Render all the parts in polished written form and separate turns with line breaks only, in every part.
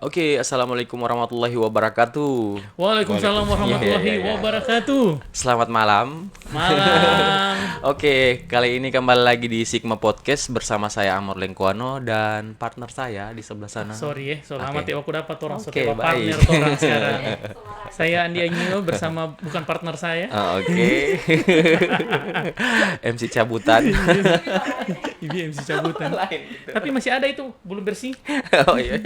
Oke, assalamualaikum warahmatullahi wabarakatuh.
Waalaikumsalam warahmatullahi
Iya.
wabarakatuh.
Selamat malam.
Malam.
Oke, kali ini kembali lagi di Sigma Podcast bersama saya Amor Lengkuano dan partner saya di sebelah sana.
Sorry ya, selamat
Oke.
ya aku dapat orang
Oke,
setiap
baik.
partner orang sekarang. Saya Andi Agino bersama bukan partner saya.
Oke. MC cabutan.
Ini MC cabutan.
Lain gitu.
Tapi masih ada itu, belum bersih.
Oh iya.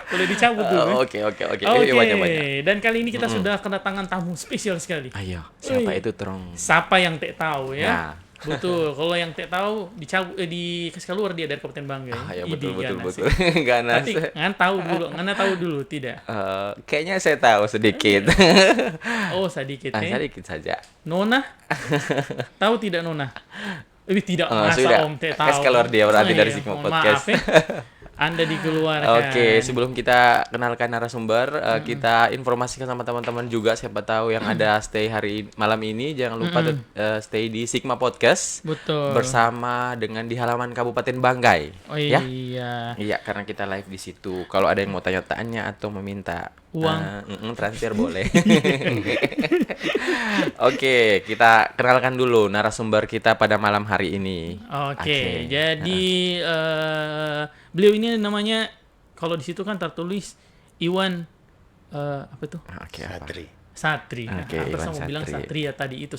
Boleh dicabut dulu.
Oke.
Oke,
Banyak.
dan kali ini kita sudah kedatangan tamu spesial sekali.
Ayo, siapa
Wih.
itu terong?
Siapa yang tak tahu ya?
Nah.
Betul, kalau yang tak tahu dikasih keluar dia dari Kabupaten Banggai.
Ya
Idi,
betul.
ganas.
Ganas.
Tapi ngana tahu dulu tidak?
Kayaknya saya tahu sedikit.
Oh, sedikit ya.
Sedikit saja.
Nona? Tahu tidak Nona? Tidak, masa
sudah.
Om Teh
Kas
tahu.
keluar dia berarti dari
Iya,
Sigma
mohon
Podcast.
Maaf ya. Anda dikeluarkan.
Oke, sebelum kita kenalkan narasumber, kita informasikan sama teman-teman juga siapa tahu yang ada stay malam ini jangan lupa stay di Sigma Podcast
Betul.
bersama dengan di halaman Kabupaten Banggai.
Oh
Ya?
iya.
Iya, karena kita live di situ. Kalau ada yang mau tanya-tanya atau meminta
Uang.
transfer boleh. Oke, kita kenalkan dulu narasumber kita pada malam hari ini.
Oke, jadi beliau ini namanya kalau di situ kan tertulis Iwan apa itu?
Oke, apa?
Satri.
Oke,
Nah,
Iwan
mau bilang
Satri.
Satria tadi itu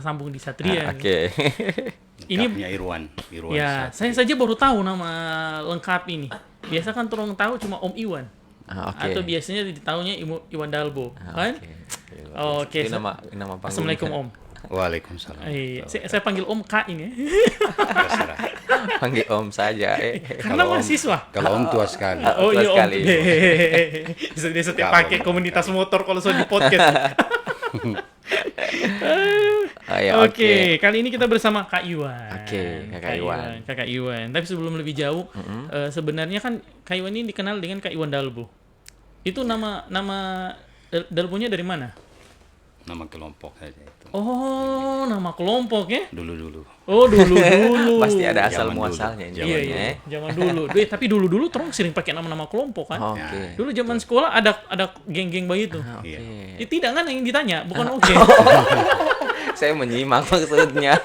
sambung di Satria.
Oke.
Ini
Lengkapnya Irwan
ya,
Satri.
saya saja baru tahu nama lengkap ini. Biasa kan orang tahu cuma Om Iwan.
Oke.
Atau biasanya ditahunya Iwan Dalbo, kan? Oke.
Ini nama panggung.
Assalamualaikum Om.
Waalaikumsalam.
Iya, saya panggil Om Kak ini.
Terserah.
Panggil Om saja.
Karena mahasiswa.
Kalau Om tua sekali.
Oh
tua
iya Om.
sekali.
Dia setiap
Kalau-
pakai komunitas motor kalau soal di podcast. Oke, kali ini kita bersama Kak Iwan.
Oke, Kakak Iwan.
Kakak Iwan. Tapi sebelum lebih jauh, sebenarnya kan Kak Iwan ini dikenal dengan Kak Iwan Dalbo. Itu nama Dalbonya dari mana?
Nama kelompok saja itu.
Oh, nama kelompok ya?
Dulu-dulu.
Oh, dulu.
Pasti ada asal
Zaman dulu.
muasalnya ini.
Iya, iya. Zaman dulu. Tapi dulu terus sering pakai nama-nama kelompok kan?
Oke.
Dulu zaman sekolah ada geng-geng begitu.
Oke.
Iya.
Tidak kan yang ditanya, bukan oke.
Saya menyimak maksudnya.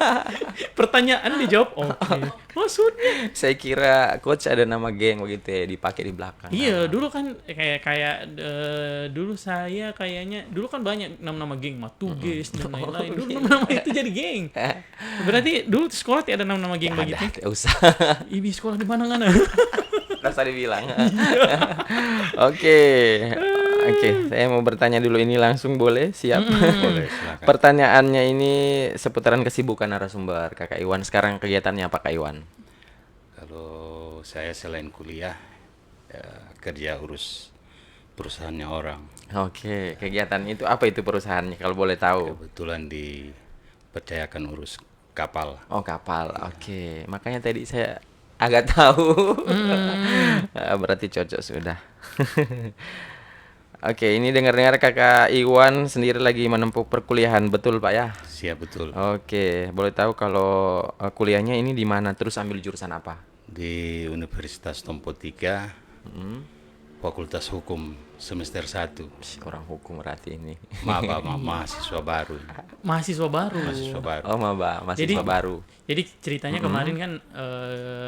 Pertanyaan dijawab oke. Maksudnya?
Saya kira coach ada nama geng begitu ya dipakai di belakang.
Iya, dulu kan kayak dulu saya kayaknya dulu kan banyak nama-nama geng, Matuges dan lain-lain. Dulu nama-nama itu jadi geng. Berarti dulu di sekolah tidak ada nama-nama geng begitu.
Tidak usah.
Ibi sekolah di mana kan?
Rasa dibilang. Oke. Saya mau bertanya dulu ini langsung boleh? Siap.
Boleh, silakan.
Pertanyaannya ini seputaran kesibukan narasumber. Kakak Iwan sekarang kegiatannya apa Kak Iwan?
Kalau saya selain kuliah, ya, kerja urus perusahaannya orang.
Oke, kegiatan itu apa itu perusahaannya kalau boleh tahu?
Kebetulan dipercayakan urus kapal.
Oh, kapal. Oke, makanya tadi saya agak tahu. Berarti cocok sudah. Oke, ini dengar-dengar Kakak Iwan sendiri lagi menempuh perkuliahan, betul Pak ya?
Siap betul.
Oke, boleh tahu kalau kuliahnya ini di mana? Terus ambil jurusan apa?
Di Universitas Tompo 3, Fakultas Hukum semester 1.
Orang hukum berarti ini.
Mahasiswa baru.
Mahasiswa baru.
Mahasiswa baru.
Oh, mahasiswa baru.
Jadi ceritanya kemarin kan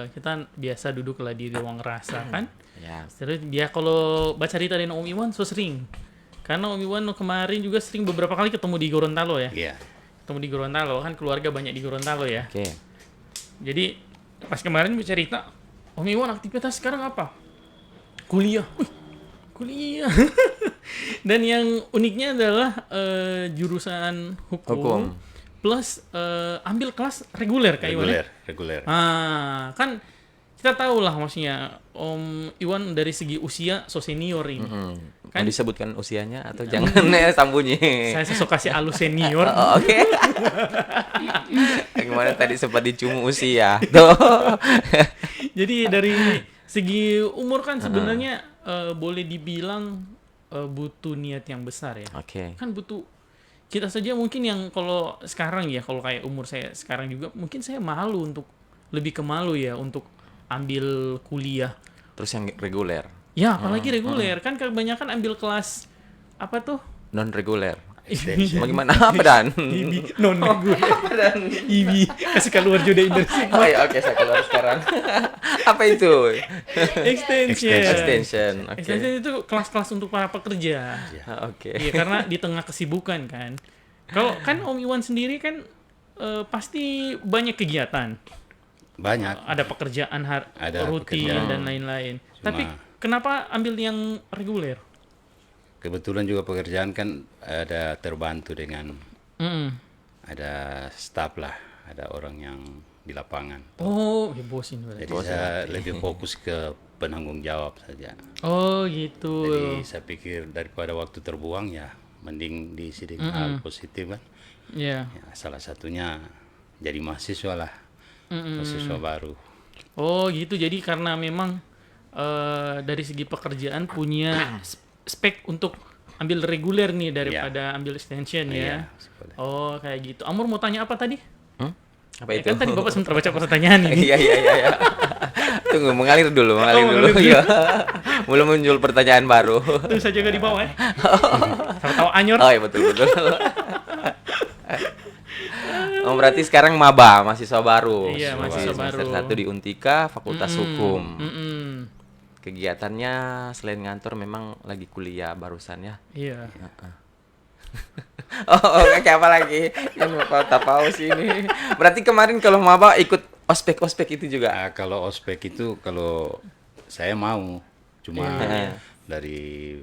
kita biasa duduk lah di ruang rasa kan.
Ya.
Terus dia kalau baca cerita dengan Om Iwan so sering. Karena Om Iwan kemarin juga sering beberapa kali ketemu di Gorontalo ya.
Iya.
Ketemu di Gorontalo kan keluarga banyak di Gorontalo ya.
Oke.
Jadi pas kemarin bercerita, Om Iwan aktivitas sekarang apa? Kuliah. Wih, kuliah. Dan yang uniknya adalah jurusan hukum. Plus ambil kelas reguler Kak Iwan.
Reguler.
Kan kita tahu lah maksudnya Om Iwan dari segi usia so senior ini.
Kan disebutkan usianya atau jangan sambunyi.
Saya sesok kasih alus senior.
Oke. Gimana tadi sempat dicumu usia. Tuh.
Jadi dari segi umur kan sebenarnya boleh dibilang butuh niat yang besar ya.
Oke.
Kan butuh kita saja mungkin yang kalau sekarang ya kalau kayak umur saya sekarang juga mungkin saya malu untuk lebih ke malu ya untuk ambil kuliah.
Terus yang reguler,
Ya, apalagi reguler. Kan kebanyakan ambil kelas apa tuh?
non reguler.
Extension.
Bagaimana apa Dan?
IB, non reguler. IB, kasih keluar juga Indonesia.
Oh ya, oke, saya keluar sekarang. Apa itu?
Extension.
Extension. Oke.
Extension itu kelas-kelas untuk para pekerja.
Oke.
Iya, karena di tengah kesibukan kan. Kalau kan Om Iwan sendiri kan pasti banyak kegiatan.
Banyak.
Ada pekerjaan
Ada
rutin
pekerjaan.
dan lain-lain.
Cuma-
Tapi kenapa ambil yang reguler?
Kebetulan juga pekerjaan kan ada terbantu dengan
Mm-mm.
ada staf lah, ada orang yang di lapangan.
Oh, ya bosin berarti.
Jadi saya lebih fokus ke penanggung jawab saja.
Oh, gitu.
Jadi saya pikir daripada waktu terbuang ya mending diisi dengan hal positif kan.
Ya.
Ya, salah satunya jadi mahasiswa lah, mahasiswa baru.
Oh, gitu. Jadi karena memang dari segi pekerjaan punya spek untuk ambil reguler nih daripada ambil extension ya.
Iya, seperti.
Oh, kayak gitu. Amor mau tanya apa tadi?
Apa
Ya
itu?
kan tadi Bapak sempat baca pertanyaan ini.
Iya. Tunggu, mengalir dulu.
mengalir dulu.
Iya. Belum muncul pertanyaan baru.
Tuh saya jaga di bawah ya. Tahu-tahu anyor.
Oh iya, betul. Oh, berarti sekarang maba, mahasiswa baru.
Iya, mahasiswa
Semester
baru.
1 di Untika, Fakultas Hukum.
Mm-mm.
Kegiatannya selain ngantor memang lagi kuliah barusan ya.
Iya.
Kayak apa lagi? Yang Bapak paus ini. Berarti kemarin kalau maba ikut ospek itu juga.
Ah, kalau ospek itu kalau saya mau cuma
Iya.
dari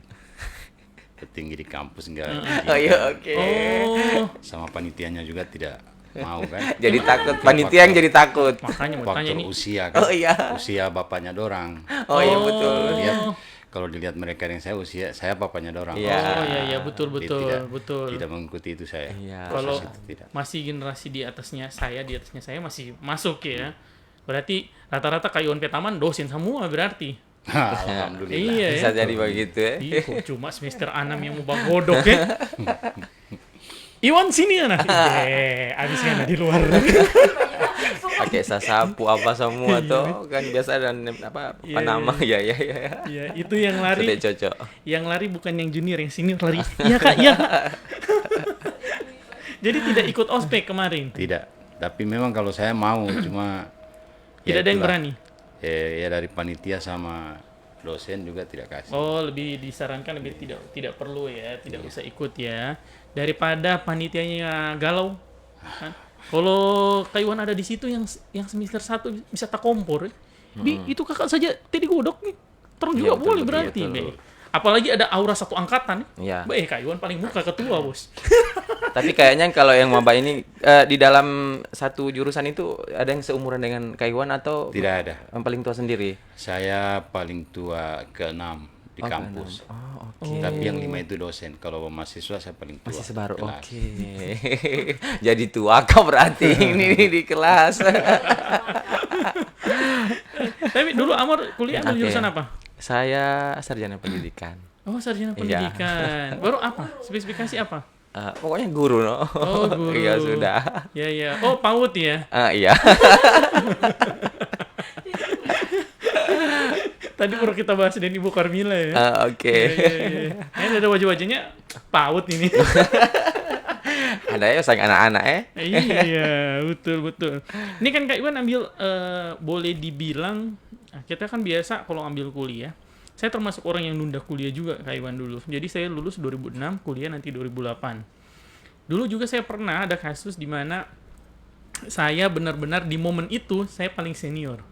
petinggi di kampus enggak
Oh iya, oke.
Oh,
sama panitianya juga tidak mau kan.
Jadi takut panitia yang jadi takut.
makanya mau tanya
Faktor
ini.
usia kan.
Oh iya.
Usia bapaknya dorang.
Oh iya, betul.
Kalau dilihat mereka yang saya bapaknya dorang.
Iya.
Oh iya betul.
Tidak mengikuti itu saya.
Iya.
Kalau
Proses itu tidak.
masih generasi di atasnya saya masih masuk ya. Berarti rata-rata Kayuan Petaman dosen semua berarti.
Alhamdulillah.
Iya
Bisa
ya.
jadi begitu ya.
Ih, kok cuma semester 6 yang mau bagodok ya. Iwan sini anak. Abisnya anak di luar.
Pakai sasapu apa semua tuh kan biasa dan apa
Iya,
nama ya.
Ya, itu yang lari.
Sudah cocok.
Yang lari bukan yang junior, yang senior lari. Iya Kak, iya. Jadi tidak ikut ospek kemarin.
Tidak. Tapi memang kalau saya mau cuma
Tidak ada yang
itulah.
berani.
Ya dari panitia sama dosen juga tidak kasih.
Oh, lebih disarankan lebih tidak perlu ya, tidak usah ikut ya. Daripada panitianya galau. Kan? Kalau Kayuan ada di situ yang semester 1 bisa tak kompor. Itu kakak saja tadi godok nih. Terus juga
Iya, betul,
boleh
betul,
berarti.
betul.
Be. Apalagi ada aura satu angkatan.
Iya.
Kayuan paling muka ketua, Bos.
Tapi kayaknya kalau yang maba ini di dalam satu jurusan itu ada yang seumuran dengan Kayuan atau
Tidak ada.
yang paling tua sendiri?
Saya paling tua ke-6 di
Oh,
kampus.
Oh, oke.
Tapi yang 5 itu dosen. Kalau mahasiswa saya paling tua.
Masih sebaru.
kelas.
Oke. Jadi tua kau berarti ini di kelas.
Tapi dulu Amor kuliah ambil
Oke.
jurusan apa?
Saya sarjana pendidikan.
Oh, sarjana
Iya.
pendidikan. Baru apa? Spesifikasi apa?
Pokoknya guru no.
Oh, guru.
Iya sudah.
Ya. Oh, PAUD ya.
Iya.
Tadi baru kita bahas dengan Ibu Carmila ya.
Oke.
Iya. Ini ada wajah-wajahnya PAUD ini.
Ada ya sang anak-anak
Iya, betul. Ini kan Kak Iwan ambil boleh dibilang kita kan biasa kalau ambil kuliah. Saya termasuk orang yang nunda kuliah juga Kak Iwan dulu. Jadi saya lulus 2006, kuliah nanti 2008. Dulu juga saya pernah ada kasus di mana saya benar-benar di momen itu saya paling senior.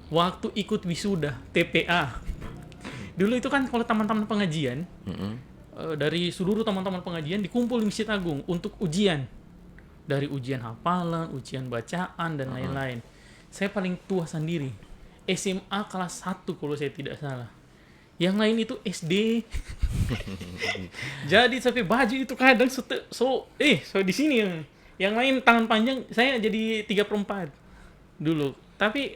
Waktu ikut wisuda TPA. Dulu itu kan kalau teman-teman pengajian dari seluruh teman-teman pengajian dikumpul di Masjid Agung untuk ujian. Dari ujian hafalan, ujian bacaan dan lain-lain. Saya paling tua sendiri. SMA kelas 1 kalau saya tidak salah. Yang lain itu SD. Jadi sampai baju itu kadang so di sini. Yang lain tangan panjang, saya jadi 3/4 dulu. Tapi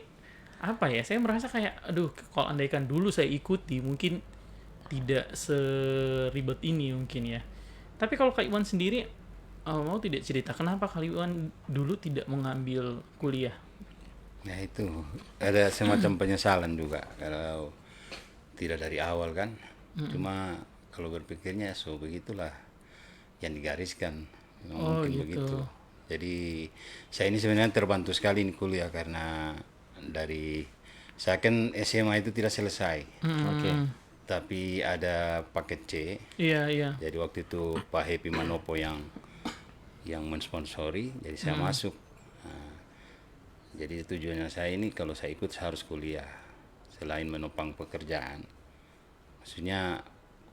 apa ya? Saya merasa kayak aduh, kalau andaikan dulu saya ikuti mungkin tidak seribet ini mungkin ya. Tapi kalau Kak Iwan sendiri mau tidak cerita kenapa Kak Iwan dulu tidak mengambil kuliah?
Ya itu ada semacam penyesalan juga kalau tidak dari awal kan. Cuma kalau berpikirnya so begitulah yang digariskan. Memang
Oh,
mungkin
gitu.
begitu. Jadi saya ini sebenarnya terbantu sekali ini kuliah karena dari saya kan SMA itu tidak selesai.
Oke.
Tapi ada paket C.
Iya, iya.
Jadi waktu itu Pak Happy Manopo yang mensponsori, jadi saya masuk. Nah, jadi tujuannya saya ini kalau saya ikut saya harus kuliah selain menopang pekerjaan. Maksudnya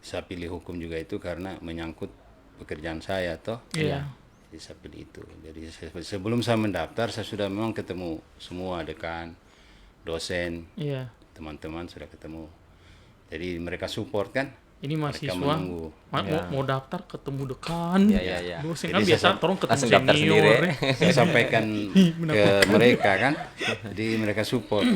saya pilih hukum juga itu karena menyangkut pekerjaan saya toh.
Iya.
Jadi saya pilih itu. Jadi sebelum saya mendaftar saya sudah memang ketemu semua dekan, dosen,
Iya.
teman-teman sudah ketemu. Jadi mereka support kan.
Ini mahasiswa
menunggu.
mau daftar ketemu dekan.
Iya, iya.
Dosen
Jadi
kan biasa torong ketemu
langsung daftar
senior.
sendiri.
Saya sampaikan ke mereka kan, jadi mereka support.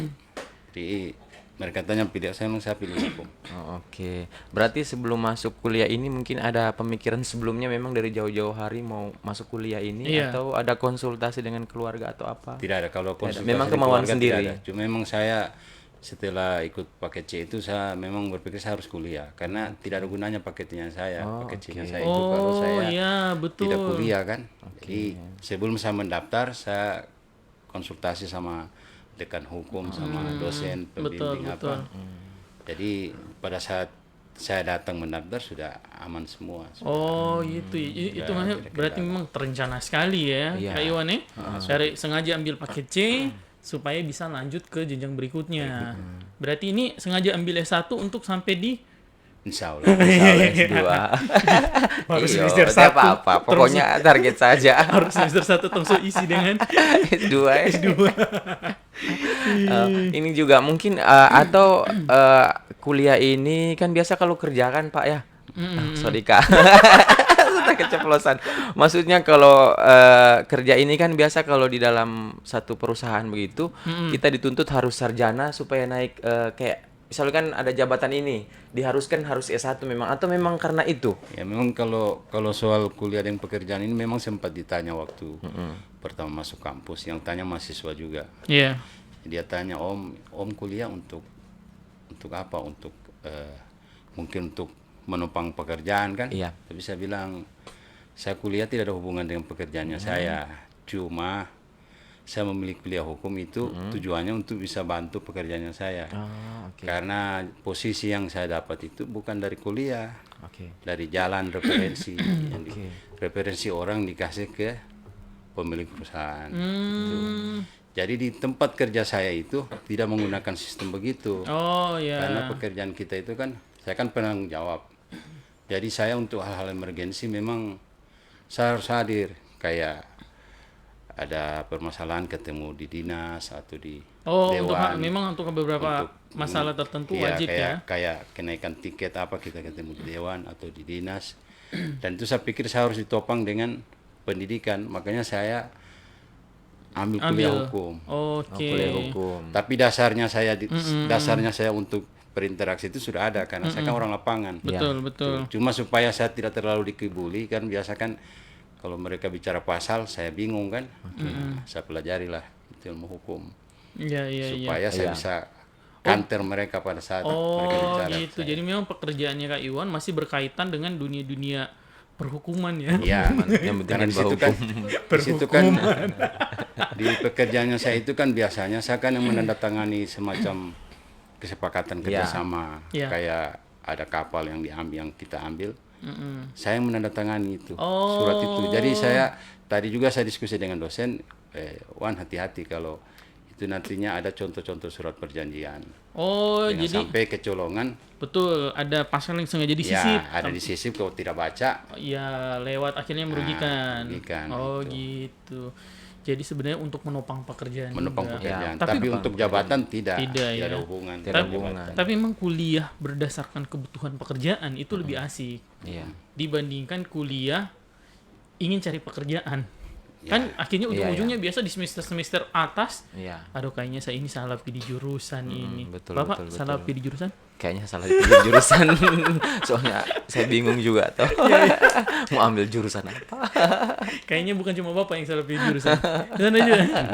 Jadi mereka tanya pilih saya, memang saya pilih hukum.
Oh, oke. Berarti sebelum masuk kuliah ini mungkin ada pemikiran sebelumnya memang dari jauh-jauh hari mau masuk kuliah ini
Iya.
atau ada konsultasi dengan keluarga atau apa?
Tidak ada kalau konsultasi
Memang
di
kemauan
keluarga
sendiri.
tidak ada. Cuma memang saya setelah ikut paket C itu saya memang berpikir saya harus kuliah karena tidak ada gunanya paketnya saya, paket C-nya saya itu kalau
Oh,
saya
iya, betul.
tidak kuliah kan. Jadi sebelum saya mendaftar saya konsultasi sama dekan hukum sama dosen pembimbing
betul.
apa. Jadi pada saat saya datang mendaftar sudah aman semua.
Oh, gitu. Itu maksudnya berarti memang terencana sekali ya,
Iya.
Kak Iwan ya. Dari sengaja ambil paket C supaya bisa lanjut ke jenjang berikutnya. Berarti ini sengaja ambil S1 untuk sampai di
Insya Allah.
S2.
Baru
Iya,
semester
tidak
1.
apa-apa. Pokoknya target saja.
Harus semester 1 langsung isi dengan
S2. Ini juga mungkin atau kuliah ini kan biasa kalau kerja kan Pak ya. Sorry Kak. Sudah keceplosan. Maksudnya kalau kerja ini kan biasa kalau di dalam satu perusahaan begitu kita dituntut harus sarjana supaya naik kayak misalnya kan ada jabatan ini diharuskan harus S1 memang atau memang karena itu.
Ya memang kalau soal kuliah dan pekerjaan ini memang sempat ditanya waktu pertama masuk kampus, yang tanya mahasiswa juga.
Iya.
Dia tanya om kuliah untuk apa? Untuk mungkin untuk menopang pekerjaan kan?
Iya.
Tapi saya bilang saya kuliah tidak ada hubungan dengan pekerjaannya saya, cuma saya memilih kuliah hukum itu tujuannya untuk bisa bantu pekerjaannya saya.
Ah, oke.
Karena posisi yang saya dapat itu bukan dari kuliah,
Oke.
dari jalan referensi. Referensi orang dikasih ke pemilik perusahaan. Jadi di tempat kerja saya itu tidak menggunakan sistem begitu.
Oh, ya.
Karena pekerjaan kita itu kan, saya kan penanggung jawab. Jadi saya untuk hal-hal emergensi memang saya harus hadir. Kayak ada permasalahan ketemu di dinas atau di dewan.
memang untuk beberapa
Untuk-
masalah tertentu
Iya,
wajib ya.
kayak kenaikan tiket apa kita ketemu di dewan atau di dinas. Dan itu saya pikir saya harus ditopang dengan pendidikan. Makanya saya ambil kuliah hukum.
Oke.
Kuliah hukum.
Tapi dasarnya saya untuk berinteraksi itu sudah ada karena saya kan orang lapangan.
Betul, betul.
Cuma supaya saya tidak terlalu dikibuli kan biasa kan kalau mereka bicara pasal saya bingung kan. Nah, saya pelajarilah itu ilmu hukum
Iya, iya, iya.
supaya saya bisa kanter mereka pada saat mereka
Oh,
bicara.
gitu. Jadi memang pekerjaannya Kak Iwan masih berkaitan dengan dunia-dunia perhukuman ya.
Iya,
Yang penting
karena di
berbau
situ kan, di situ kan di pekerjaannya saya itu kan biasanya saya kan yang menandatangani semacam kesepakatan kerjasama,
Iya.
kayak ada kapal yang kita ambil, saya yang menandatangani itu
Oh.
surat itu. Jadi tadi juga saya diskusi dengan dosen, Wan hati-hati kalau itu nantinya ada contoh-contoh surat perjanjian,
Oh,
jangan
jadi
sampai kecolongan,
betul ada pasal yang sengaja disisip.
ya ada disisip kalau tidak baca.
Ya, lewat akhirnya merugikan.
merugikan,
Oh, gitu. Jadi sebenarnya untuk menopang pekerjaan
menopang
juga.
pekerjaan.
Tapi-
Tapi untuk jabatan tidak
Tidak, ya.
ada hubungan.
Tidak
dengan
ada hubungan.
jabatan.
Tapi memang kuliah berdasarkan kebutuhan pekerjaan itu lebih asik
Iya.
dibandingkan kuliah ingin cari pekerjaan. Kan akhirnya
Iya,
ujung-ujungnya biasa di semester-semester atas,
Iya.
aduh kayaknya saya ini salah pilih jurusan ini.
betul,
Bapak
betul,
salah
betul.
pilih jurusan?
Kayaknya salah pilih jurusan. Soalnya saya bingung juga tuh. Mau ambil jurusan apa?
Kayaknya bukan cuma Bapak yang salah pilih jurusan. Sana aja.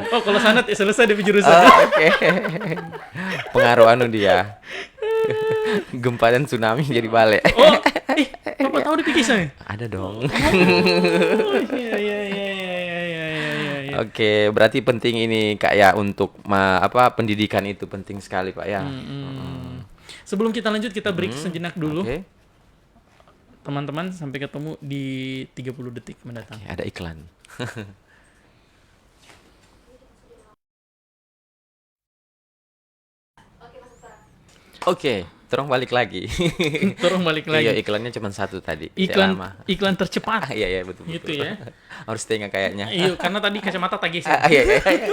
Oh, kalau sanat ya selesai dari jurusan.
Oke. Pengaruh anu dia. Gempa dan tsunami jadi balik.
Oh, Bapak tahu di kisahnya?
Ada dong.
Oh, iya, iya, iya, iya, iya, iya, iya, iya.
Oke, berarti penting ini Kak ya untuk pendidikan itu penting sekali Pak ya.
Sebelum kita lanjut, kita break sejenak dulu.
Oke.
Teman-teman, sampai ketemu di 30 detik mendatang.
Oke, ada iklan. Oke, terus balik lagi.
Terus balik
Iya,
lagi.
iklannya cuma satu tadi.
Iklan
Selama.
iklan tercepat.
Iya, iya betul.
Gitu
betul.
ya.
Harus tengah kayaknya.
Iya, karena tadi kacamata tagih
Ah, iya, iya, iya.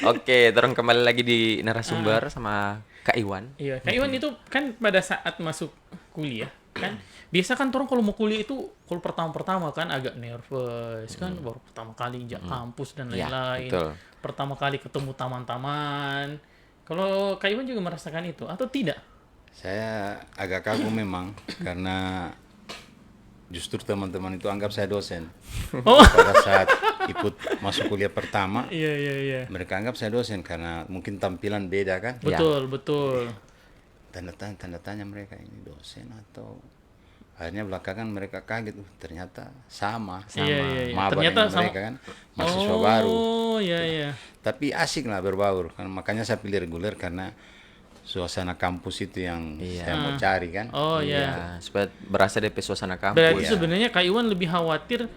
Oke, terus kembali lagi di narasumber sama Kak Iwan.
Iya, Kak Iwan itu kan pada saat masuk kuliah kan biasa kan orang kalau mau kuliah itu kalau pertama-pertama kan agak nervous kan baru pertama kali injak kampus dan
Iya,
lain-lain.
betul.
Pertama kali ketemu taman-taman. Kalau Kak Iwan juga merasakan itu atau tidak?
Saya agak kagum memang karena justru teman-teman itu anggap saya dosen.
Oh,
Pada saat ikut masuk kuliah pertama,
iya iya iya.
mereka anggap saya dosen karena mungkin tampilan beda kan.
Betul, betul.
Tanda tanya mereka ini dosen atau akhirnya belakangan mereka kaget, ternyata sama.
Iya iya iya.
Maba
Ternyata
dengan
sama.
mereka kan mahasiswa baru.
Oh, iya iya.
Tapi asik lah berbaur kan, makanya saya pilih reguler karena suasana kampus itu yang saya mau cari kan.
Oh iya.
Iya, supaya berasa dari suasana kampus.
Berarti
Iya.
sebenarnya Kak Iwan lebih khawatir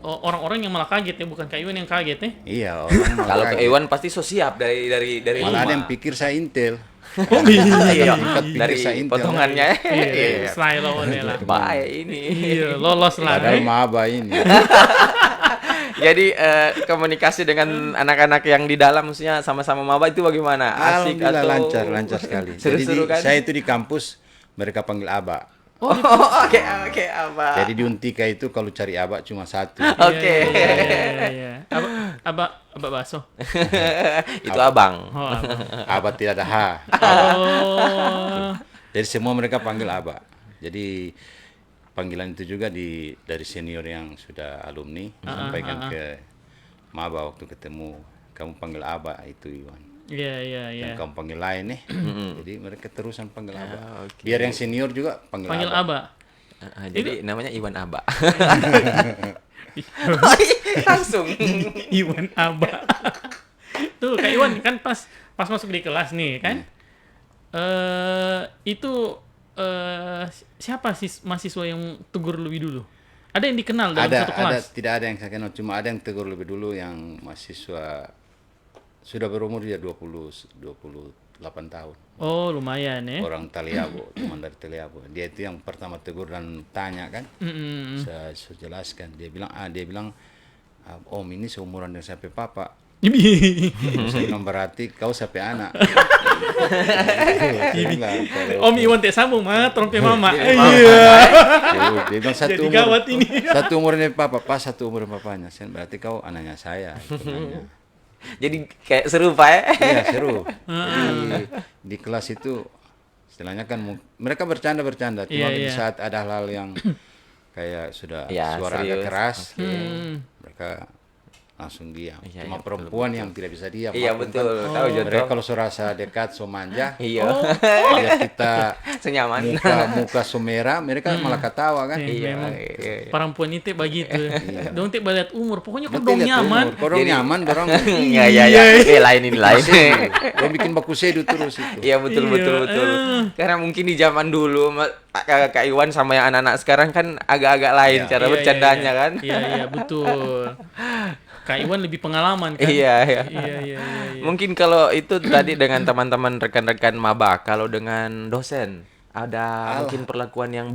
orang-orang yang malah kaget ya, bukan Kak Iwan yang kaget ya.
Iya, orang malah
Kalau Kak
kaget.
Iwan pasti so siap dari
Malah ada
rumah.
yang pikir saya intel.
Oh iya.
Dari
Bisa intel.
potongannya.
Iya, slide lawannya lah.
Baik ini.
Iya, lolos lah.
Padahal maba ini.
Jadi komunikasi dengan anak-anak yang di dalam maksudnya sama-sama maba itu bagaimana? Asik
Alhamdulillah
atau
lancar sekali. Jadi
seru-seru kan?
saya itu di kampus mereka panggil aba.
Oh, oke oke apa?
Jadi di Untika itu kalau cari aba cuma satu.
Oke.
Iya. Aba bakso.
Itu abang.
Oh, apa?
Aba tidak ada H.
Oh.
Jadi semua mereka panggil aba. Jadi panggilan itu juga dari senior yang sudah alumni sampaikan ke maba waktu ketemu, kamu panggil aba itu Iwan.
Iya, iya, iya.
Dan kamu panggil lain nih. Jadi mereka terusan panggil aba.
oke.
Biar yang senior juga panggil,
Panggil
aba.
Aba.
Jadi namanya Iwan Aba. Langsung.
Iwan Aba. Tuh, Kak Iwan kan pas masuk di kelas nih kan. Itu siapa sih mahasiswa yang tegur lebih dulu? Ada yang dikenal dalam satu kelas?
Tidak ada yang saya kenal, cuma ada yang tegur lebih dulu yang mahasiswa sudah berumur dia 28 tahun.
Oh, lumayan ya.
Orang Taliabo, teman dari Taliabo. Dia itu yang pertama tegur dan tanya kan. Saya jelaskan. Dia bilang, Om ini seumuran dengan saya papa. Saya bilang berarti kau sampai anak. Dia bilang, kalau-
Om Iwan teh sambung mah, trompe mama.
Iya.
Iya.
Dia bilang
Jadi gawat ini.
Satu umur dengan papa, pas satu umur dengan papanya. Saya, berarti kau anaknya saya. Itu nanya.
Jadi kayak seru Pak ya?
Iya seru. Jadi di kelas itu istilahnya kan mereka bercanda-bercanda. Cuma
Iya,
di
iya.
saat ada hal yang kayak sudah
Ya,
suara agak
serius.
keras, mereka langsung diam.
Iya,
Cuma
iya,
perempuan yang tidak bisa diam.
Iya
Maklum
betul.
kan.
Tahu
Mereka
Jodoh.
kalau serasa dekat, so manja,
Iya.
ya kita
Senyaman.
muka so merah, mereka malah ketawa kan.
Iya, memang.
iya.
Perempuan itu begitu. Dong teh baliat umur. Pokoknya kok
Betul,
dong
lihat
nyaman.
umur. Korang nyaman, dorang
Iya iya iya. Lain ini lain.
Dia bikin baku sedu terus itu.
Iya betul
Iya,
betul betul. Karena mungkin di zaman dulu Kak Iwan sama yang anak-anak sekarang kan agak-agak lain
Iya.
cara
Iya,
bercandanya
iya,
kan.
Iya, iya, betul. Kak Iwan lebih pengalaman kan?
Iya iya.
Iya, iya, iya.
Mungkin kalau itu tadi dengan teman-teman rekan-rekan maba, kalau dengan dosen ada mungkin perlakuan yang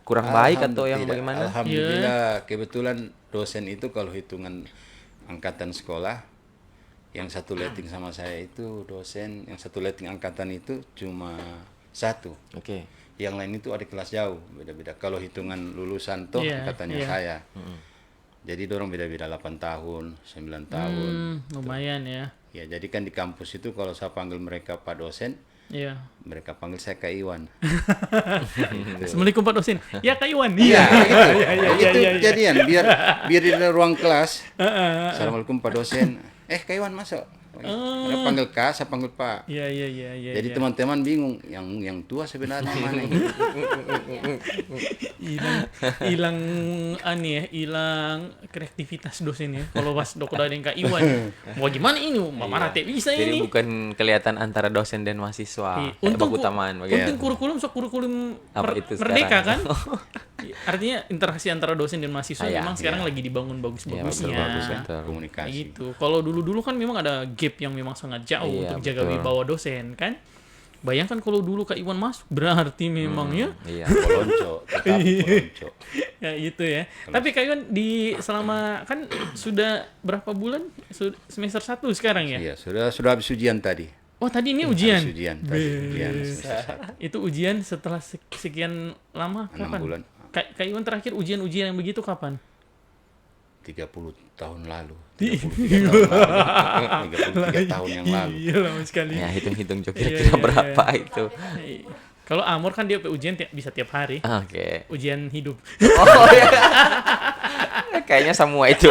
kurang baik atau yang
Tidak.
bagaimana?
Alhamdulillah kebetulan dosen itu kalau hitungan angkatan sekolah yang satu letting sama saya itu dosen, yang satu letting angkatan itu cuma satu.
Oke.
Yang lain itu ada kelas jauh, beda-beda. Kalau hitungan lulusan toh
Iya,
angkatannya
iya.
saya. Jadi dorong beda-beda 8 tahun, 9 tahun.
Lumayan ya.
Ya, jadi kan di kampus itu kalau saya panggil mereka Pak dosen,
Iya.
mereka panggil saya Kak Iwan.
Assalamualaikum Pak dosen. Ya Kak Iwan.
Iya, gitu. Itu
iya.
kejadian. Biar di dalam ruang kelas. Assalamualaikum Pak dosen. Kak Iwan masuk. Mereka panggil Kak, saya panggil Pak.
Iya.
Jadi teman-teman bingung, yang tua sebenarnya mana ini?
hilang hilang kreativitas dosen ya. Kalau pas dokter ada yang Kak Iwan, mau gimana ini? Mama Rate bisa
Jadi
ini.
bukan kelihatan antara dosen dan mahasiswa.
Iya.
Kayak baku taman
Untung kurikulum kurikulum
Apa itu
merdeka
sekarang?
kan? Artinya interaksi antara dosen dan mahasiswa
Iya,
memang sekarang lagi dibangun bagus-bagusnya.
Bagus ya,
Betul.
komunikasi.
Kayak gitu. Kalau dulu-dulu kan memang ada gap yang memang sangat jauh
Iya,
untuk jaga
betul.
wibawa dosen kan. Bayangkan kalau dulu Kak Iwan masuk berarti memang ya
Iya.
Polonco, tetap polonco.
ya gitu ya. Tapi Kak Iwan selama kan sudah berapa bulan? Semester 1 sekarang ya?
Iya, sudah habis ujian tadi.
Oh, tadi ini ujian.
Habis ujian tadi. Ujian semester 1.
Itu ujian setelah sekian lama
6
kapan?
bulan.
Kak Iwan terakhir ujian-ujian yang begitu kapan?
30 tahun lalu. 33 tahun lalu. 33 tahun yang lalu.
Iya lama sekali.
Ya, hitung-hitung
Iya,
kira-kira
iya,
berapa itu.
Kalau Amor kan dia ujian bisa tiap hari.
Oke.
Ujian hidup.
Oh ya. Kayaknya semua itu.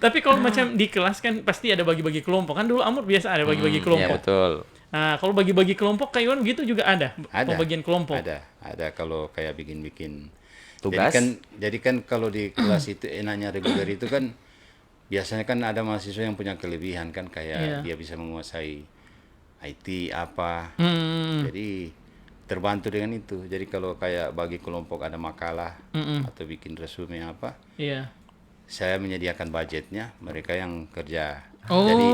Tapi kalau macam di kelas kan pasti ada bagi-bagi kelompok. Kan dulu Amor biasa ada bagi-bagi
Iya,
kelompok.
betul.
Nah, kalau bagi-bagi kelompok Kak Iwan gitu juga ada?
Ada.
Pembagian kelompok?
Ada kalau kayak bikin-bikin
Tugas.
Jadi kan kalau di kelas itu enaknya reguler itu kan biasanya kan ada mahasiswa yang punya kelebihan kan kayak dia bisa menguasai IT apa. Jadi terbantu dengan itu. Jadi kalau kayak bagi kelompok ada makalah atau bikin resume apa,
Iya.
saya menyediakan budgetnya, mereka yang kerja.
Oh,
Jadi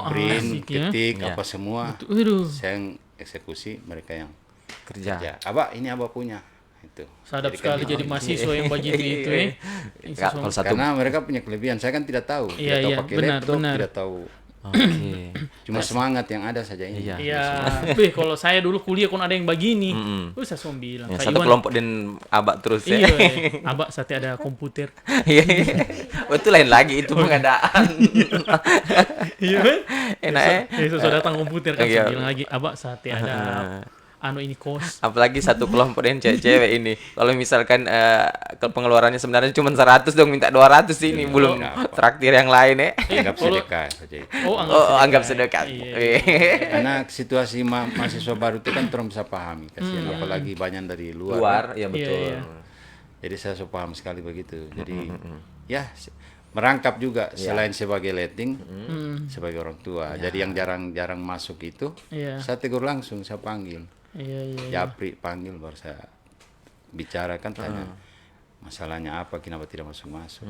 print,
asik ya.
ketik,
Ya.
apa semua,
Waduh,
saya yang eksekusi, mereka yang
Kerja.
kerja. Abah, ini abah punya. Itu.
sadap
Jadi kan
sekali jadi mahasiswa yang begitu itu ya.
Nggak, kalau satu.
karena mereka punya kelebihan, saya kan tidak tahu.
Iya,
Tidak tahu
iya,
pakai
benar,
laptop,
benar.
tidak tahu.
Oke.
Cuma semangat yang ada saja ini.
Iya.
Iya, kalau saya dulu kuliah kon ada yang begini. Saya mau bilang.
Ya,
Kak
satu
Iwan,
kelompok dan abak terus ya.
Iya, abak sate ada komputer.
Iya. Oh, itu lain lagi itu pengadaan.
Iya kan?
Enak ya.
Sudah datang komputer kan
Iya.
saya bilang lagi, abak sate ada ini kos.
Apalagi satu kelompok dan cewek-cewek ini. Kalau misalkan pengeluarannya sebenarnya cuma 100 dong, minta 200 ini belum traktir yang lain ya.
Anggap sedekah saja itu.
Oh,
Oh, anggap sedekah.
Iya.
Karena situasi mahasiswa baru itu kan orang bisa pahami. Kasihan apalagi banyak dari luar.
Luar,
kan.
ya betul.
Iya.
Jadi saya so paham sekali begitu. Jadi ya merangkap juga selain sebagai letting, sebagai orang tua. Jadi yang jarang-jarang masuk itu,
Iya.
saya tegur langsung, saya panggil.
Iya.
Japri panggil baru saya bicarakan, tanya masalahnya apa, kenapa tidak masuk-masuk.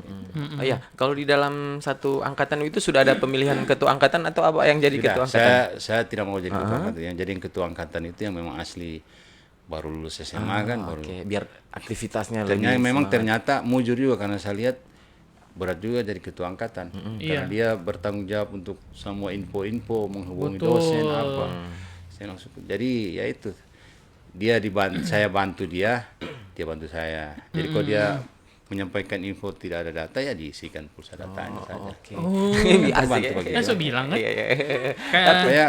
Oh iya, kalau di dalam satu angkatan itu sudah ada pemilihan ketua angkatan atau apa yang jadi
Tidak,
ketua angkatan?
saya tidak mau jadi ketua angkatan. Yang jadi ketua angkatan itu yang memang asli baru lulus SMA kan, baru.
Oke, biar aktivitasnya
Ternyata
lebih
memang
semangat.
ternyata mujur juga karena saya lihat berat juga jadi ketua angkatan. Karena
Iya.
dia bertanggung jawab untuk semua info-info, menghubungi
Betul.
dosen apa. Saya langsung, jadi ya itu. Dia saya bantu dia bantu saya. Jadi kalau dia menyampaikan info tidak ada data, ya diisikan pulsa datanya saja.
Oke.
Oh,
Asik
Bantu
ya.
bagi
kan
dia.
saya bilang kan.
Iya, iya.
Kayak
Saya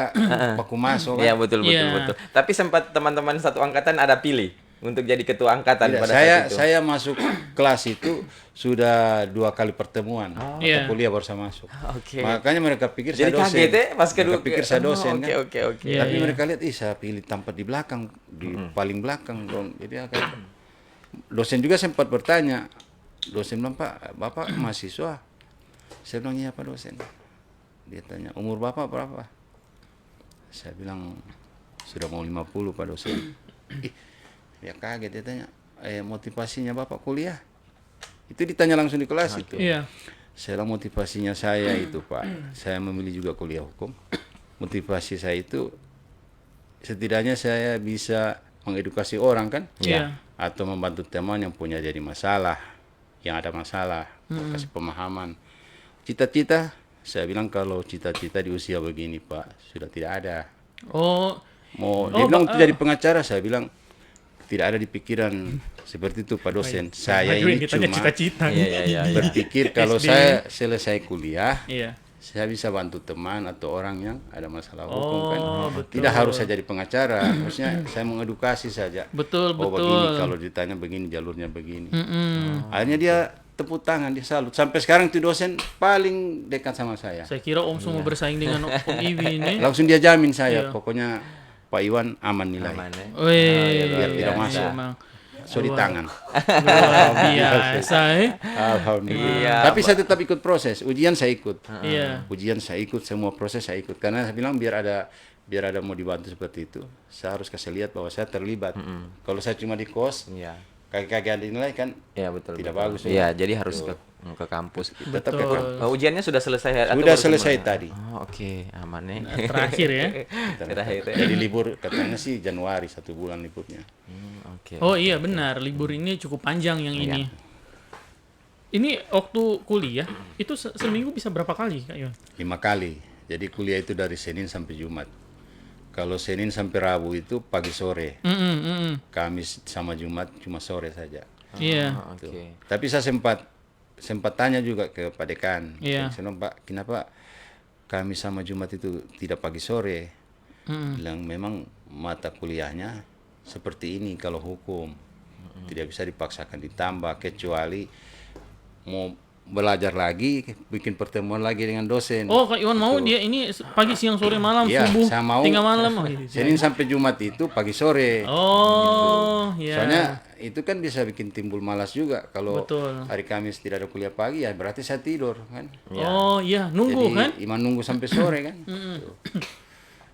baku masuk kan.
Iya, betul.
Iya.
Tapi sempat teman-teman satu angkatan ada pilih untuk jadi ketua angkatan
Tidak,
pada saat itu.
saya masuk kelas itu sudah 2 kali pertemuan.
Iya.
Atau kuliah baru saya masuk.
Oke.
Makanya mereka pikir
Jadi
saya dosen.
kaget ya pas kedua.
Mereka pikir saya dosen
Oke,
kan.
oke.
Iya,
Tapi
iya.
mereka lihat, saya pilih tempat di belakang, di paling belakang dong. Jadi dosen juga sempat bertanya. Dosen bilang, Pak, Bapak mahasiswa? Saya bilang, iya Pak dosen. Dia tanya, umur Bapak berapa? Saya bilang, sudah mau 50 Pak dosen. Dia kaget, dia tanya, motivasinya Bapak kuliah? Itu ditanya langsung di kelas itu.
Iya.
Saya bilang, motivasinya saya itu Pak, saya memilih juga kuliah hukum. Motivasi saya itu setidaknya saya bisa mengedukasi orang kan,
Iya.
atau membantu teman yang punya jadi masalah, yang ada masalah, kasih pemahaman. Cita-cita, saya bilang kalau cita-cita di usia begini Pak sudah tidak ada.
Oh,
Dia bilang untuk jadi pengacara, saya bilang tidak ada di pikiran seperti itu Pak dosen. Saya
Maju yang
ini
ditanya
cuma
cita-cita.
Iya.
berpikir kalau
SD.
saya selesai kuliah,
Iya.
saya bisa bantu teman atau orang yang ada masalah hukum kan.
Betul.
Tidak harus saya jadi pengacara, maksudnya saya mengedukasi saja.
Betul,
Oh
betul.
begini, kalau ditanya begini, jalurnya begini. Akhirnya dia tepuk tangan, dia salut. Sampai sekarang itu dosen paling dekat sama saya.
Saya kira Om semua bersaing dengan Om Iwi ini.
Langsung dia jamin saya,
Iya.
pokoknya Pak Iwan aman nilai.
Aman ya.
Wih,
biar tidak masuk.
emang
So di tangan.
luar biasa,
Alhamdulillah.
Iya,
Tapi saya tetap ikut proses. Ujian saya ikut.
Iya.
Ujian saya ikut, semua proses saya ikut. Karena saya bilang biar ada mau dibantu seperti itu, saya harus kasih lihat bahwa saya terlibat. Kalau saya cuma di kos,
Iya.
kaki-kaki dinilai kan
Iya betul.
tidak
betul.
bagus.
Iya, jadi harus ke kampus.
Tetap ke
Betul.
kampus.
Ujiannya sudah selesai atau
Sudah
baru
selesai
kemarin?
tadi.
Oh, oke, aman nih.
Terakhir ya.
Terakhir.
Jadi libur katanya sih Januari 1 bulan liburnya.
Oke.
Oh iya benar, libur ini cukup panjang yang ini. Ini waktu kuliah itu seminggu bisa berapa kali, Kak Iwan?
5 kali. Jadi kuliah itu dari Senin sampai Jumat. Kalau Senin sampai Rabu itu pagi sore. Kamis sama Jumat cuma sore saja.
Iya.
Oh, oke.
Tapi saya sempat tanya juga ke Pak Dekan.
Iya.
Saya bilang, Pak, kenapa Kamis sama Jumat itu tidak pagi sore? Bilang memang mata kuliahnya seperti ini kalau hukum. Tidak bisa dipaksakan ditambah kecuali mau belajar lagi, bikin pertemuan lagi dengan dosen.
Oh, Kak Iwan mau dia ini pagi, siang, sore, malam,
Iya,
subuh,
saya mau.
tengah malam. Oh, gitu.
Senin sampai Jumat itu pagi sore.
Oh, ya.
Soalnya itu kan bisa bikin timbul malas juga kalau
Betul.
hari Kamis tidak ada kuliah pagi ya berarti saya tidur kan.
Oh, iya, nunggu
Jadi
kan?
iman nunggu sampai sore kan. Tuh.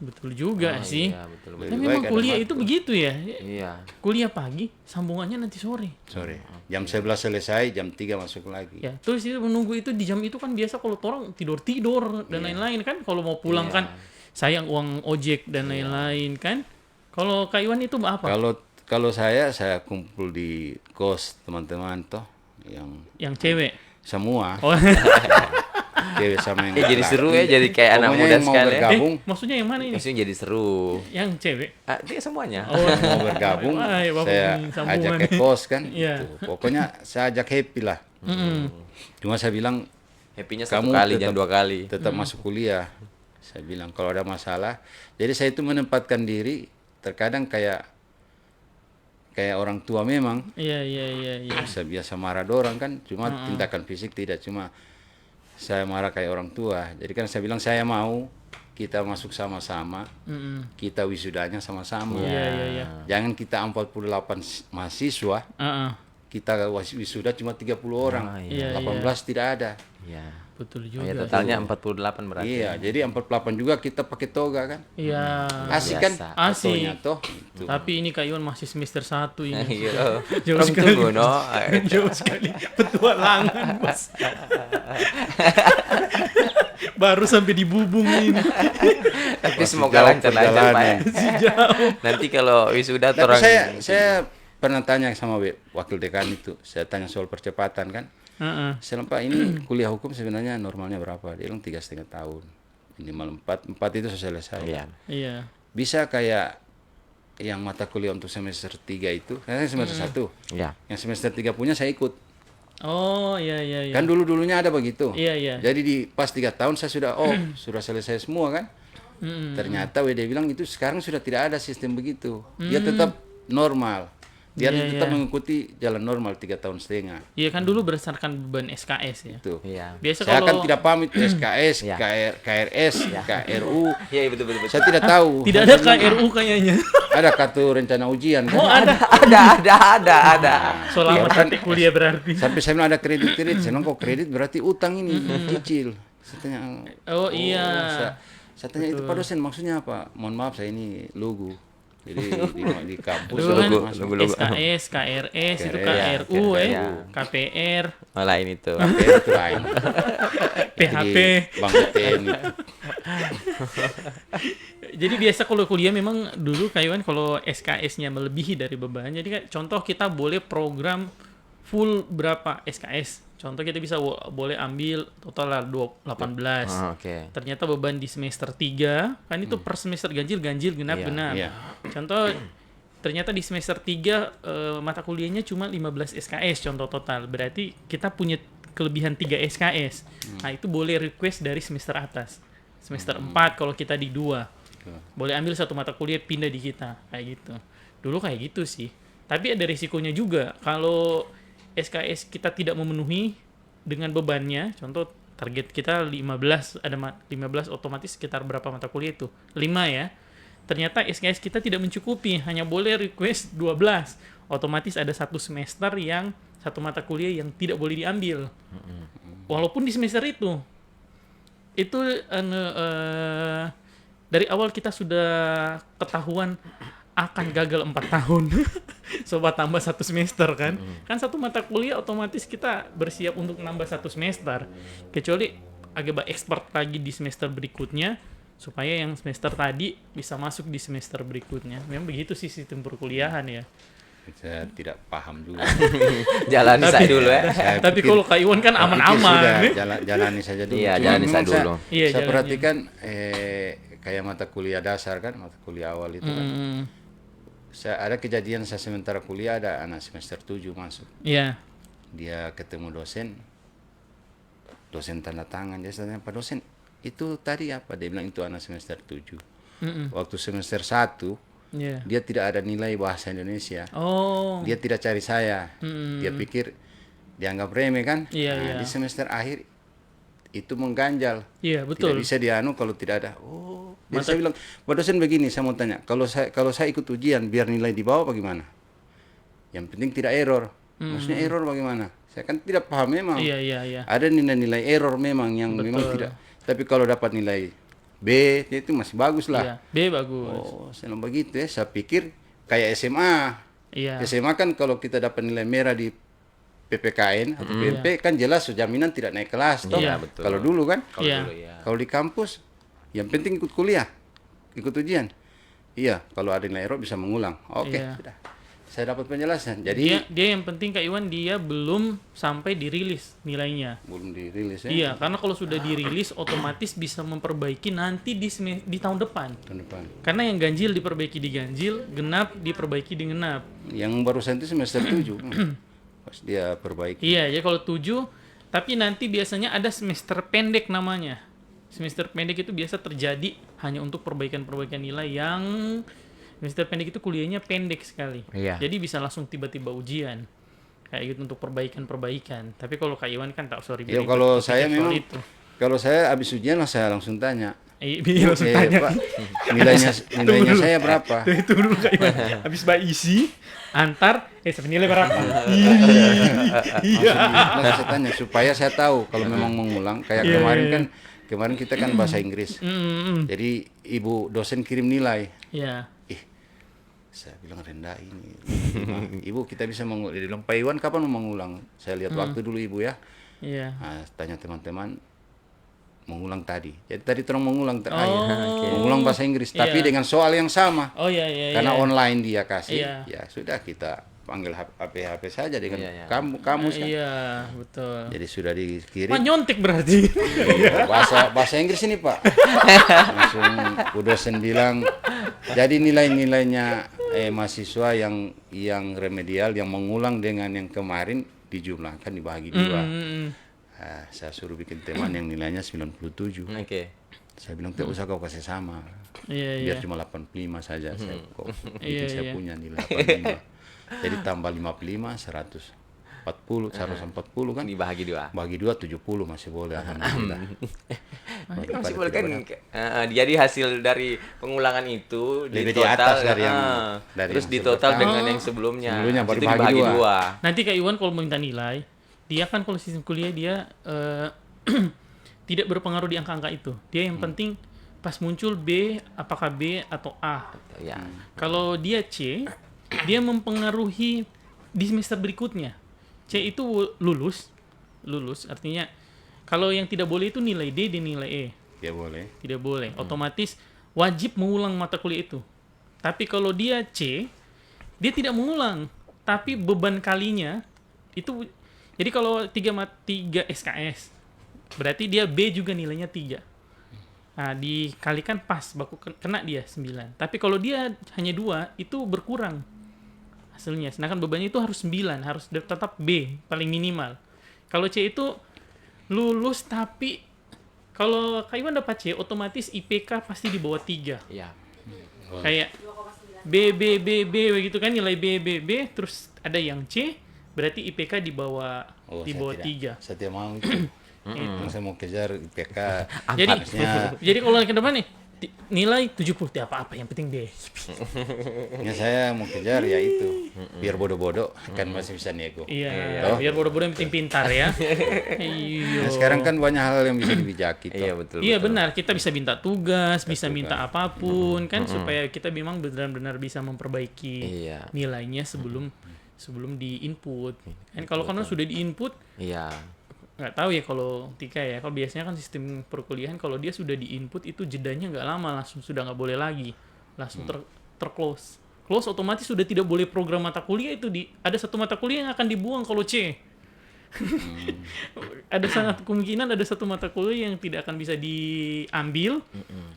Betul juga sih.
Iya, betul.
Tapi
Lebih
memang
baik ada
kuliah
waktu.
itu begitu ya.
Iya.
Kuliah pagi, sambungannya nanti sore.
Sore. Jam 11 selesai, jam 3 masuk lagi.
Ya, terus itu menunggu itu di jam itu kan biasa kalau orang tidur-tidur dan lain-lain kan. Kalau mau pulang kan sayang uang ojek dan lain-lain kan. Kalau Kak Iwan itu apa?
Kalau saya kumpul di kos teman-teman toh yang
Yang cewek.
semua
Oh,
cewek sama yang
Jadi
laki.
seru ya, jadi kayak anak
Pokoknya
muda
yang mau
sekali.
bergabung,
maksudnya yang mana ini?
Maksudnya jadi seru.
Yang cewek.
Ah, dia semuanya.
Oh,
mau bergabung,
Wah, ya, Bapak
saya
punya sambungan
ajak ke
nih.
kos kan.
Iya.
Tuh. Pokoknya saya ajak happy lah. Cuma saya bilang
Happy-nya satu
kamu
kali,
tetap-
jangan 2 kali.
tetap masuk kuliah. Saya bilang kalau ada masalah, jadi saya itu menempatkan diri terkadang kayak orang tua memang
Iya.
biasa marah dorang kan, cuma tindakan fisik tidak, cuma saya marah kayak orang tua. Jadi kan saya bilang saya mau kita masuk sama-sama, kita wisudanya sama-sama.
Iya.
Jangan kita 48 mahasiswa,
Heeh.
kita wisuda cuma 30 orang,
iya.
18 tidak ada.
Iya.
Betul
Oh, ya,
juga.
totalnya 48 berarti.
Iya, jadi 48 juga kita pakai toga kan.
Iya.
Asik kan?
Biasa.
Asik.
Fotonya toh. Itu.
Tapi ini Kak Iwan masih semester 1 ini.
Iya.
Jauh
Orang
sekali.
tunggu, no.
Jauh sekali. Petualangan, Bos. Baru sampai di bubung ini.
Tapi
Masih
semoga
jauh
lancar Pak ya.
perjalanan.
Nanti kalau wisuda
Tapi
orang
saya pernah tanya sama wakil dekan itu, saya tanya soal percepatan kan.
Heeh.
Saya bilang, Pak, ini kuliah hukum sebenarnya normalnya berapa? Dia bilang 3,5 tahun. Minimal 4 itu sudah selesai.
Iya.
Iya.
Bisa kayak yang mata kuliah untuk semester 3 itu, saya semester 1.
Iya.
Yang semester 3 punya saya ikut.
Oh, iya.
Kan dulu-dulunya ada begitu.
Iya.
Jadi di pas 3 tahun saya sudah selesai semua kan. Ternyata WD bilang itu sekarang sudah tidak ada sistem begitu. Dia tetap normal. Dia
Iya,
tetap
iya.
mengikuti jalan normal 3,5 tahun.
Iya kan dulu berdasarkan beban SKS ya.
Itu.
Iya.
Biasa
Saya kan
kalau
tidak pamit SKS,
Ya.
KRS, KRU.
Iya, betul.
Saya tidak tahu.
tidak ada KRU kayaknya.
Ada kartu rencana ujian kan.
Oh, ada.
Ada.
Selama
Kan
cantik kuliah berarti.
sampai saya bilang ada kredit. Saya bilang kok kredit berarti utang ini, cicil. Saya tanya,
Oh, iya.
Saya tanya itu Pak dosen maksudnya apa? Mohon maaf saya ini lugu. Jadi di kampus
Dulu kan
masuk.
Logo.
SKS, KRS, itu
KRS,
KRU
iya.
KPR,
Oh, lain itu.
KPR itu lain.
PHP.
Jadi Bank BTN itu.
Jadi biasa kalau kuliah memang dulu Kayuan kalau SKS-nya melebihi dari beban. Jadi kan contoh kita boleh program full berapa SKS. Contoh kita bisa boleh ambil total lah 18.
Oh, oke.
Ternyata beban di semester 3 kan itu per semester ganjil genap
Iya,
genap.
iya.
Contoh ternyata di semester 3 mata kuliahnya cuma 15 SKS contoh total. Berarti kita punya kelebihan 3 SKS. Nah, itu boleh request dari semester atas. Semester 4 kalau kita di 2. Boleh ambil satu mata kuliah pindah di kita, kayak gitu. Dulu kayak gitu sih. Tapi ada risikonya juga. Kalau SKS kita tidak memenuhi dengan bebannya, contoh target kita 15, ada 15 otomatis sekitar berapa mata kuliah itu? 5 ya. Ternyata SKS kita tidak mencukupi, hanya boleh request 12. Otomatis ada satu semester yang satu mata kuliah yang tidak boleh diambil. Walaupun di semester itu dari awal kita sudah ketahuan akan gagal 4 tahun. Coba tambah satu semester kan. Kan satu mata kuliah otomatis kita bersiap untuk nambah satu semester. Kecuali agak expert lagi di semester berikutnya supaya yang semester tadi bisa masuk di semester berikutnya. Memang begitu sih sistem perkuliahan ya.
Saya tidak paham juga.
Jalani saya dulu ya.
Tapi kalau Kak Iwan kan aman-aman.
Jalani saja dulu.
Iya,
Cuma
jalani
memang
saja dulu.
Iya,
saya
jalani.
perhatikan kayak mata kuliah dasar kan, mata kuliah awal itu kan. Ada kejadian saya sementara kuliah ada anak semester 7 masuk.
Iya.
Dia ketemu dosen tanda tangan. Dia tanya, Pak dosen, itu tadi apa? Dia bilang itu anak semester 7. Waktu semester 1
Iya.
dia tidak ada nilai bahasa Indonesia.
Oh.
Dia tidak cari saya. Dia pikir dianggap remeh kan.
Iya,
Nah,
iya.
di semester akhir itu mengganjal.
Iya,
Tidak
betul.
bisa dianu kalau tidak ada. Oh, jadi saya bilang, Pak dosen begini, saya mau tanya, kalau saya ikut ujian biar nilai di bawah bagaimana? Yang penting tidak error. Maksudnya error bagaimana? Saya kan tidak paham memang.
Iya, iya, iya.
Ada nilai-nilai error memang yang memang tidak. Tapi kalau dapat nilai B itu masih bagus
Iya.
lah.
B bagus.
Oh, saya bilang begitu ya. Saya pikir kayak SMA.
Iya.
SMA kan kalau kita dapat nilai merah di PPKN atau PMP kan jelas jaminan tidak naik kelas toh.
Iya,
betul.
Kalau dulu kan.
Kalau
Iya.
dulu ya.
Kalau di kampus yang penting ikut kuliah, ikut ujian. Iya, kalau ada nilai error bisa mengulang. Oke,
Iya.
sudah. Saya dapat penjelasan. Jadi
Dia yang penting Kak Iwan dia belum sampai dirilis nilainya.
belum dirilis ya.
Iya, karena kalau sudah dirilis otomatis bisa memperbaiki nanti di tahun depan.
Tahun depan.
Karena yang ganjil diperbaiki di ganjil, genap diperbaiki di genap.
Yang barusan itu semester 7. Pas dia perbaiki.
Iya, ya kalau 7, tapi nanti biasanya ada semester pendek namanya. Semester pendek itu biasa terjadi hanya untuk perbaikan-perbaikan nilai yang semester pendek itu kuliahnya pendek sekali.
Iya.
Jadi bisa langsung tiba-tiba ujian. Kayak gitu untuk perbaikan-perbaikan. Tapi kalau Kak Iwan kan tak sorry.
Ya
biar
kalau
ikut
saya
soal
memang
itu.
kalau saya habis ujian lah saya langsung tanya.
Iya, langsung tanya.
Pak, nilainya saya berapa?
Itu dulu Kak Iwan. Habis Mbak isi, antar, sampai nilai berapa? Iya.
Langsung saya tanya supaya saya tahu kalau memang mengulang. Kayak
Iya,
kemarin
iya.
kan, kemarin kita kan bahasa Inggris. Jadi ibu dosen kirim nilai.
Iya.
Saya bilang rendah ini. Ibu kita bisa mengulang. Dia bilang Pak Iwan kapan mau mengulang? Saya lihat waktu dulu ibu ya.
Iya.
Nah, tanya teman-teman mengulang tadi. Jadi tadi terang mengulang
Oh.
mengulang bahasa Inggris tapi
Iya.
dengan soal yang sama.
Oh iya iya.
Karena
iya.
online dia kasih.
Iya.
Ya sudah kita panggil HP saja dengan
Iya, iya.
kamus kan.
Iya, betul.
Jadi sudah dikirim.
Wah, nyontek berarti.
Iya, bahasa Inggris ini Pak. Langsung Bu dosen bilang jadi nilai-nilainya mahasiswa yang remedial yang mengulang dengan yang kemarin dijumlahkan dibagi dua. Nah, saya suruh bikin teman yang nilainya 97.
Oke.
Saya bilang tidak usah kau kasih sama.
Iya iya.
Biar cuma 85 saja saya kok bikin
Iya,
saya
iya.
punya nilai 85. Jadi tambah 55 140 140 kan.
Dibagi dua.
Bagi 2 70 masih boleh alhamdulillah.
Masih boleh kan jadi hasil dari pengulangan itu
Lebih di
total,
atas dari yang dari
terus
yang
di total
pertama.
dengan yang sebelumnya.
Sebelumnya baru
Itu
dibagi
dibagi
dua.
dua.
Nanti Kak Iwan kalau mau minta nilai, dia kan kalau sistem kuliah dia tidak berpengaruh di angka-angka itu. Dia yang penting pas muncul B, apakah B atau A.
Ya.
Kalau dia C, dia mempengaruhi di semester berikutnya. C itu lulus artinya kalau yang tidak boleh itu nilai D dan nilai E.
Ya boleh.
Tidak boleh. Otomatis wajib mengulang mata kuliah itu. Tapi kalau dia C, dia tidak mengulang, tapi beban kalinya itu jadi kalau 3 SKS berarti dia B juga nilainya 3. Nah, dikalikan pas baku kena dia 9. Tapi kalau dia hanya 2 itu berkurang hasilnya. Sedangkan bebannya itu harus 9, harus tetap B paling minimal. Kalau C itu lulus tapi kalau Kak Iwan dapat C otomatis IPK pasti di bawah 3.
Iya.
Kayak B begitu kan, nilai B terus ada yang C berarti IPK di bawah di bawah 3.
Saya tidak mau itu. Yang saya mau kejar IPK.
Jadi
harusnya
jadi kalau ke depan nih nilai 70 tidak apa-apa, yang penting B.
yang saya mau kejar ya itu. Biar bodoh-bodoh kan masih bisa nego.
Iya, biar bodoh-bodoh yang penting pintar ya. Iya.
Nah, sekarang kan banyak hal yang bisa dibijaki.
Iya betul.
Iya benar, kita bisa minta tugas, bisa minta apapun kan supaya kita memang benar-benar bisa memperbaiki
Iya.
nilainya sebelum di input. Kan kalau kan sudah di input
Iya.
nggak tahu ya kalau Tika ya, kalau biasanya kan sistem perkuliahan kalau dia sudah di input itu jedanya nggak lama, langsung sudah nggak boleh lagi, langsung terclose. Close otomatis sudah tidak boleh program mata kuliah itu ada satu mata kuliah yang akan dibuang kalau C. Ada sangat kemungkinan ada satu mata kuliah yang tidak akan bisa diambil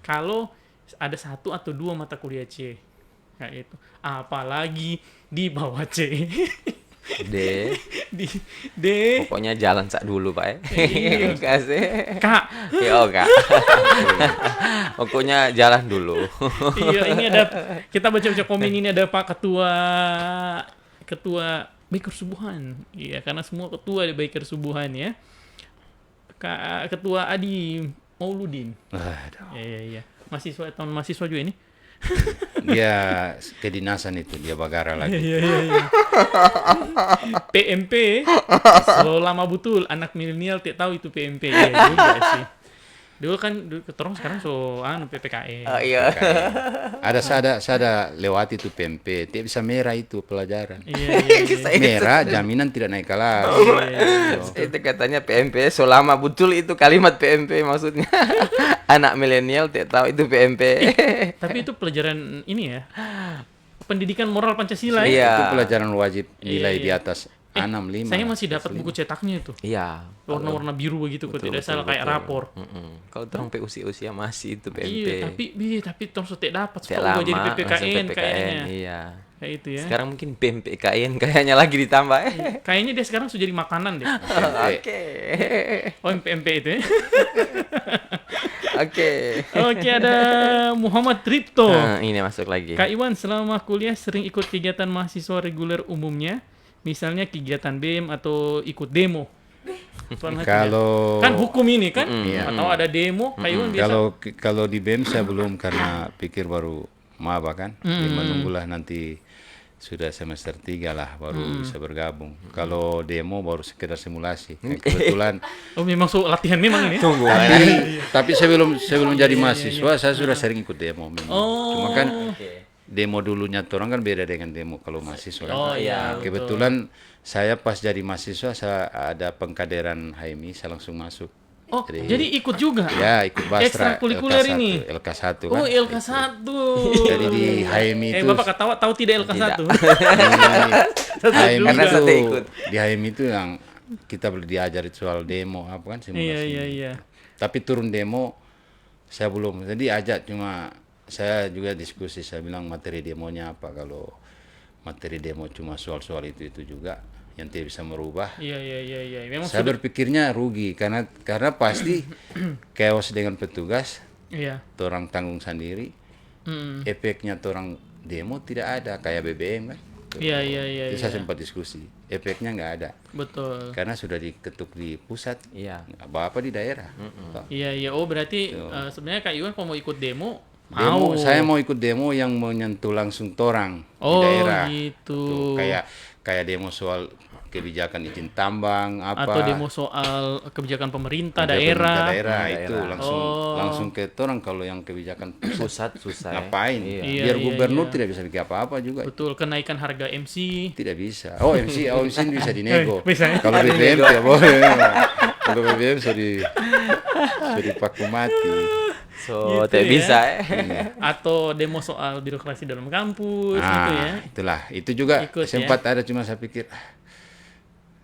kalau ada 1 atau 2 mata kuliah C. Kayak itu. Apalagi di bawah C.
D.
D.
Pokoknya jalan sak dulu Pak ya.
Iya.
Kasih.
Kak.
Yo Kak. Pokoknya jalan dulu.
Iya, ini ada kita baca-baca komen ini ada Pak Ketua Biker Subuhan. Iya, karena semua ketua di Biker Subuhan ya. Ketua Adi Mauludin.
Aduh.
Iya. Tahun mahasiswa juga ini.
Dia kedinasan itu, dia bagara lagi.
Iya. PMP selama betul anak milenial tidak tahu itu PMP. Iya juga sih. Dulu kan keterong sekarang PPKN.
Oh iya.
Ada lewat itu PMP, dia bisa merah itu pelajaran.
Iya.
Merah jaminan tidak naik kelas.
Itu katanya PMP selama betul itu kalimat PMP maksudnya. Anak milenial tidak tahu itu PMP.
Tapi itu pelajaran ini ya. Pendidikan moral Pancasila ya.
Iya.
Itu pelajaran wajib nilai
Iya.
di atas 6, 5.
Saya masih dapat buku cetaknya itu.
Iya.
Warna-warna biru begitu kok tidak salah kayak rapor.
Kalau terang usia masih itu PMP.
Iya, tapi terus tidak dapat
Tidak
suka
lama
jadi
langsung
PPKN kayaknya.
Iya.
Kayak itu ya.
Sekarang mungkin PMPKN kayaknya lagi ditambah.
Kayaknya dia sekarang sudah jadi makanan deh.
Oke.
Oh, PMP itu ya.
Oke.
Oke, ada Muhammad Tripto.
Nah, ini masuk lagi.
Kak Iwan selama kuliah sering ikut kegiatan mahasiswa reguler umumnya, misalnya kegiatan BEM atau ikut demo. Pernah tidak?
Kalau
Kan hukum ini kan,
Iya.
atau ada demo, Kak Iwan biasa.
kalau di BEM saya belum karena pikir baru maba kan. Menunggulah nanti sudah semester 3 lah baru bisa bergabung. Kalau demo baru sekedar simulasi. Kebetulan
Oh, memang latihan memang ini.
Tunggu.
tapi sebelum jadi mahasiswa saya sudah sering ikut demo memang. Cuma kan demo dulunya orang kan beda dengan demo kalau mahasiswa kan.
Oh iya.
Kebetulan saya pas jadi mahasiswa saya ada pengkaderan HMI saya langsung masuk.
Oh, jadi ikut juga?
Ya, ikut Bastra.
Ekstrakurikuler
LK1,
ini?
LK1 kan.
Oh, LK1.
Jadi di HMI itu
Bapak tahu tidak LK1?
HMI
Karena
itu
saya ikut.
di HMI itu yang kita boleh diajari soal demo apa kan simulasi.
Iya.
Tapi turun demo saya belum. Jadi ajak cuma saya juga diskusi saya bilang materi demonya apa kalau materi demo cuma soal-soal itu juga yang tidak bisa merubah.
Iya. Memang
Saya berpikirnya rugi karena pasti chaos dengan petugas,
Iya.
orang tanggung sendiri, efeknya orang demo tidak ada kayak BBM kan.
Iya.
Itu saya sempat diskusi, efeknya nggak ada
Betul.
karena sudah diketuk di pusat,
Iya.
apa di daerah.
Iya. Oh, berarti sebenarnya Kak Iwan kalau mau ikut demo,
Demo, saya mau ikut demo yang menyentuh langsung orang di
Oh,
daerah.
gitu.
Tuh, kayak demo soal kebijakan izin tambang apa
Atau demo soal kebijakan pemerintah
pemerintah
daerah.
itu langsung ke orang. Kalau yang kebijakan
Pusat susah. Ya.
ngapain
Iya,
biar
iya,
gubernur
iya.
tidak bisa bikin apa-apa juga
Betul, kenaikan harga MC.
tidak bisa. MC bisa dinego.
Bisa ya?
Kalau BBM tidak boleh. Kalau BBM sudah dipaku mati.
So,
Gitu
tidak
ya.
bisa.
Atau demo soal birokrasi dalam kampus gitu ya.
Itulah itu juga
Ikut,
sempat ada cuma saya pikir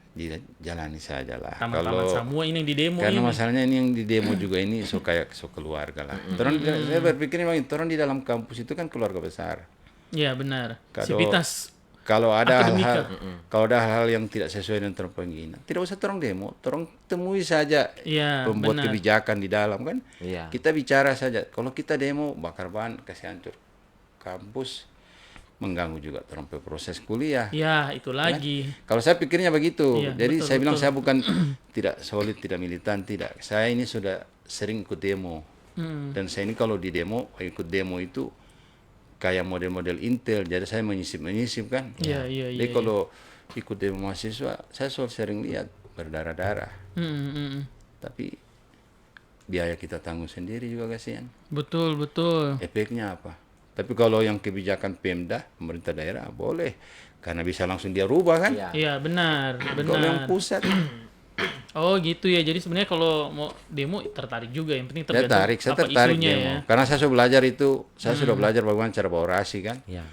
dijalani saja lah.
Taman-taman semua ini yang di demo
Karena
ini.
masalahnya ini yang di demo juga ini kayak keluarga lah. Saya berpikir memang orang di dalam kampus itu kan keluarga besar.
Iya benar.
Kalau-
Sivitas.
Kalau ada
Akademika.
hal-hal yang tidak sesuai dengan orang pengguna, tidak usah orang demo, orang temui saja
Iya
pembuat
benar.
kebijakan di dalam kan.
Iya.
Kita bicara saja. Kalau kita demo bakar ban, kasih hancur kampus, mengganggu juga orang proses kuliah.
Ya itu lagi.
Kalau saya pikirnya begitu.
Iya,
Jadi
betul,
saya bilang
betul.
saya bukan tidak solid, tidak militan, tidak. Saya ini sudah sering ikut demo. Dan saya ini kalau di demo, ikut demo itu kayak model-model Intel. Jadi saya menyisip kan.
Iya, iya,
Jadi
iya,
kalau ikut demo mahasiswa, saya sering lihat berdarah-darah. Tapi biaya kita tanggung sendiri juga kasihan.
Betul betul.
Efeknya apa? Tapi kalau yang kebijakan Pemda, pemerintah daerah boleh. Karena bisa langsung dia rubah kan.
Iya.
Iya benar
Kalau yang
benar.
pusat,
Oh gitu ya. Jadi sebenarnya kalau mau demo tertarik juga. Yang penting tergantung
saya
apa
tertarik
isunya
demo.
ya.
Karena saya sudah belajar itu, saya sudah belajar bagaimana cara berorasi kan.
Iya.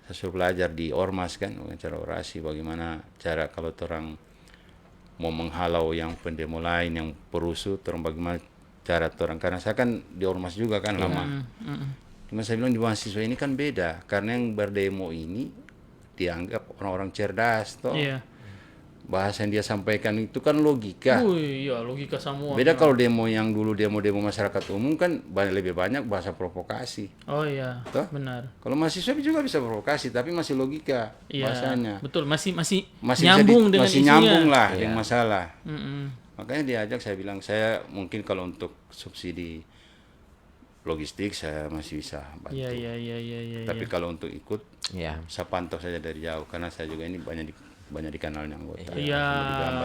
Saya sudah belajar di Ormas kan, bagaimana cara orasi, bagaimana cara kalau orang mau menghalau yang pendemo lain, yang perusuh, orang bagaimana cara orang. Karena saya kan di Ormas juga kan lama. Cuma saya bilang di mahasiswa ini kan beda, karena yang berdemo ini dianggap orang-orang cerdas toh.
Iya.
Bahasa yang dia sampaikan itu kan logika.
Iya logika semua.
Beda kalau demo yang dulu demo-demo masyarakat umum kan lebih banyak bahasa provokasi.
Oh iya.
Toh?
Benar.
Kalau mahasiswa juga bisa provokasi, tapi masih logika
Iya.
bahasanya.
Betul. Masih
Masih
nyambung dengan
masih
isunya.
nyambung lah
Iya.
yang masalah.
Mm-mm.
Makanya diajak saya bilang saya mungkin kalau untuk subsidi logistik saya masih bisa bantu.
Iya iya iya iya iya.
Tapi kalau untuk ikut
Iya.
saya pantau saja dari jauh karena saya juga ini banyak di kanalnya anggota.
Iya,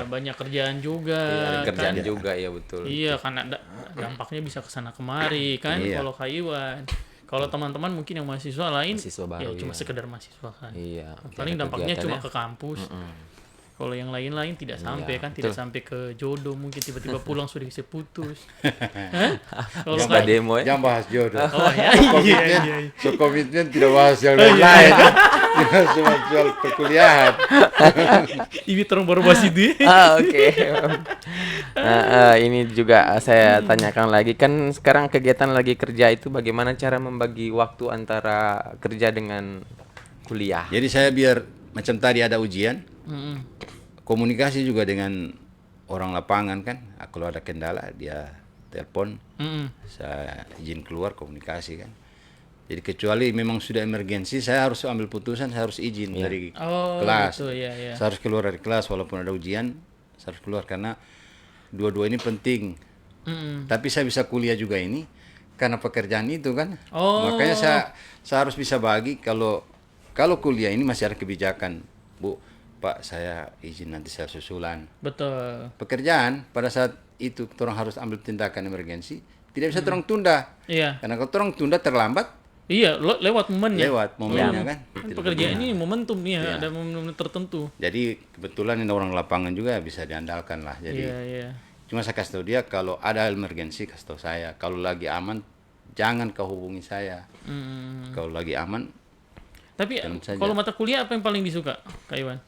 banyak kerjaan juga.
Ada kerjaan
kan?
juga ya betul.
Iya, karena dampaknya bisa ke sana kemari kan
Iya.
kalau Kak Iwan. Kalau teman-teman mungkin yang mahasiswa lain
Mahasiswa baru,
ya cuma
iya.
sekedar mahasiswa kan.
Iya.
Paling
Ada
dampaknya cuma
kegiatannya.
ke kampus. Kalau yang lain-lain tidak sampai kan,
betul.
tidak sampai ke jodoh, mungkin tiba-tiba pulang sudah bisa putus. Hah? Kalau
Suka
Kak-
demo ya.
Jangan bahas jodoh.
Oh ya, iya, iya.
So komitmen tidak bahas yang lain-lain. Kita cuma soal perkuliahan.
Ini terang baru bahas itu.
Oke. Nah, ini juga saya tanyakan lagi kan sekarang kegiatan lagi kerja itu bagaimana cara membagi waktu antara kerja dengan kuliah?
Jadi saya biar macam tadi ada ujian,
Mm-mm.
komunikasi juga dengan orang lapangan kan. Kalau ada kendala dia telepon,
Mm-mm.
saya izin keluar komunikasi kan. Jadi kecuali memang sudah emergensi, saya harus ambil putusan, saya harus izin dari
Oh,
kelas.
gitu, ya, ya.
Saya harus keluar dari kelas walaupun ada ujian, saya harus keluar karena dua-dua ini penting.
Mm-mm.
Tapi saya bisa kuliah juga ini karena pekerjaan itu kan.
Oh.
Makanya saya harus bisa bagi kalau kuliah ini masih ada kebijakan, Bu, Pak, saya izin nanti saya susulan.
Betul.
Pekerjaan pada saat itu orang harus ambil tindakan emergensi, tidak bisa orang tunda.
Iya.
Karena kalau orang tunda terlambat,
Iya, lewat momennya.
lewat momennya kan.
Kan pekerjaan ini momentum ya,
Iya.
ada momen tertentu.
Jadi kebetulan ini orang lapangan juga bisa diandalkan lah. Jadi
Iya, iya.
cuma saya kasih tahu dia kalau ada emergensi kasih tahu saya. Kalau lagi aman jangan kau hubungi saya. Kalau lagi aman
Tapi
Tentu saja.
kalau mata kuliah apa yang paling disuka, Kak Iwan?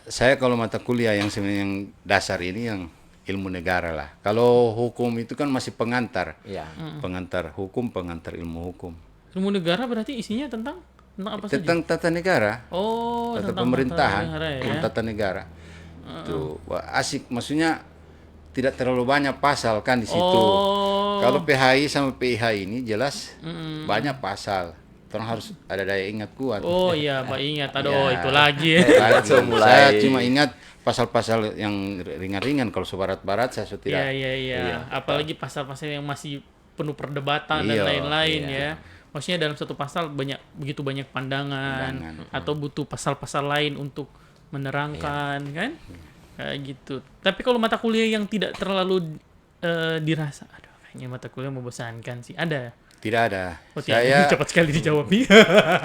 saya kalau mata kuliah yang sebenarnya yang dasar ini yang ilmu negara lah. Kalau hukum itu kan masih pengantar.
Iya.
Pengantar hukum, pengantar ilmu hukum.
Ilmu negara berarti isinya tentang apa saja?
Tentang tata negara,
Oh,
tata
tentang
pemerintahan,
tata negara ya.
hukum tata negara. Tuh, wah, asik. Maksudnya tidak terlalu banyak pasal kan di situ.
Oh.
Kalau PHI sama PIH ini jelas banyak pasal. Orang harus ada daya ingat kuat.
Oh iya, Pak ingat. Aduh,
Ya.
itu lagi.
Lagi.
Langsung mulai.
Saya cuma ingat pasal-pasal yang ringan-ringan. Kalau sebarat-barat saya sudah tidak.
Iya, iya, iya. Apalagi pasal-pasal yang masih penuh perdebatan dan
Iya,
lain-lain
iya.
ya. Maksudnya dalam satu pasal begitu banyak pandangan. Atau butuh pasal-pasal lain untuk menerangkan kan? Kayak gitu. Tapi kalau mata kuliah yang tidak terlalu dirasa, aduh kayaknya mata kuliah membosankan sih. Ada.
Tidak ada.
Oh, tidak.
Saya
Cepat sekali dijawab.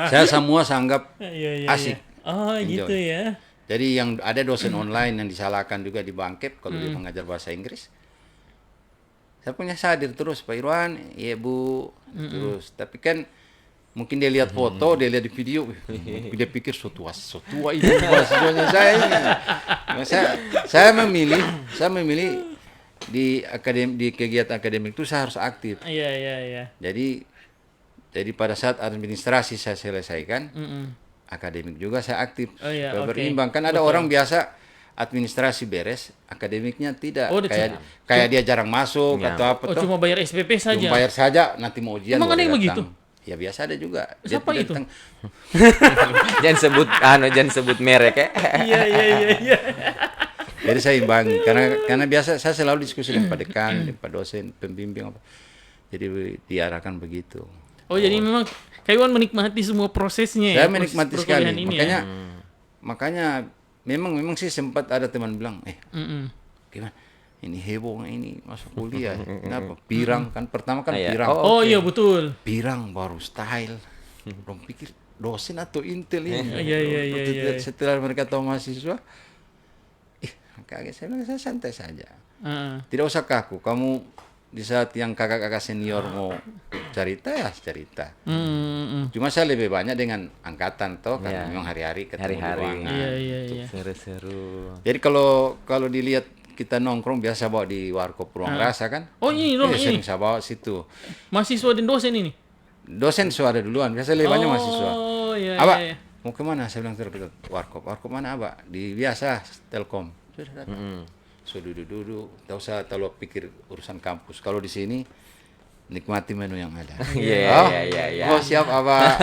saya semua sanggap
Iya, iya,
asik.
iya. Oh,
Enjoy.
gitu ya.
Jadi yang ada dosen online yang disalahkan juga di Bangkep kalau dia mengajar bahasa Inggris. Saya punya sadir terus Pak Irwan, iya Bu, terus. Tapi kan Mungkin dia lihat foto, dia lihat di video, dia pikir so tua ini mahasiswanya saya ini. Nah, saya memilih di kegiatan akademik itu saya harus aktif.
Iya.
Jadi pada saat administrasi saya selesaikan, akademik juga saya aktif.
Oh, iya,
Supaya
oke.
berimbang. Kan ada
Betul.
orang biasa administrasi beres, akademiknya tidak.
Oh,
Kayak dia jarang masuk
Ya.
atau apa
Oh,
tuh.
cuma bayar SPP saja.
Cuma bayar saja, nanti mau ujian
Emang ada
baru
yang
datang.
begitu?
Ya biasa ada juga.
Siapa
tidak
itu?
datang.
Jangan sebut merek ya.
Iya.
Jadi saya imbangi karena biasa saya selalu diskusi dengan Pak Dekan, dengan Pak dosen, pembimbing apa. Jadi diarahkan begitu.
Oh, jadi memang Kak Iwan menikmati semua prosesnya
Saya
ya.
menikmati
proses
sekali.
perkuliahan ini ya?
Makanya memang sih sempat ada teman bilang,
Mm-mm.
gimana? Ini heboh nggak ini masuk kuliah. Kenapa? Pirang kan pertama kan
Iya.
pirang.
Oh iya betul.
Pirang baru style. Belum pikir dosen atau intel ini.
Iya.
Setelah mereka tahu mahasiswa, kaget saya bilang saya santai saja.
Heeh.
Tidak usah kaku. Kamu di saat yang kakak-kakak senior mau cerita ya cerita. Cuma saya lebih banyak dengan angkatan toh karena
Iya.
memang hari-hari ketemu di
Hari-hari.
ruangan.
Iya.
Seru-seru.
Jadi kalau dilihat kita nongkrong biasa bawa di warkop Ruang Rasa kan?
Oh ini dong
Iya,
ini.
sering saya bawa situ.
Mahasiswa dan dosen ini.
Dosen suara duluan, biasa lebih banyak mahasiswa.
Oh iya.
Abak,
iya.
mau kemana? Saya bilang terus warkop. Warkop mana Abak? Di biasa Telkom. Sudah datang. So duduk-duduk, tak usah terlalu pikir urusan kampus. Kalau di sini nikmati menu yang ada.
Iya.
Oh siap Abak.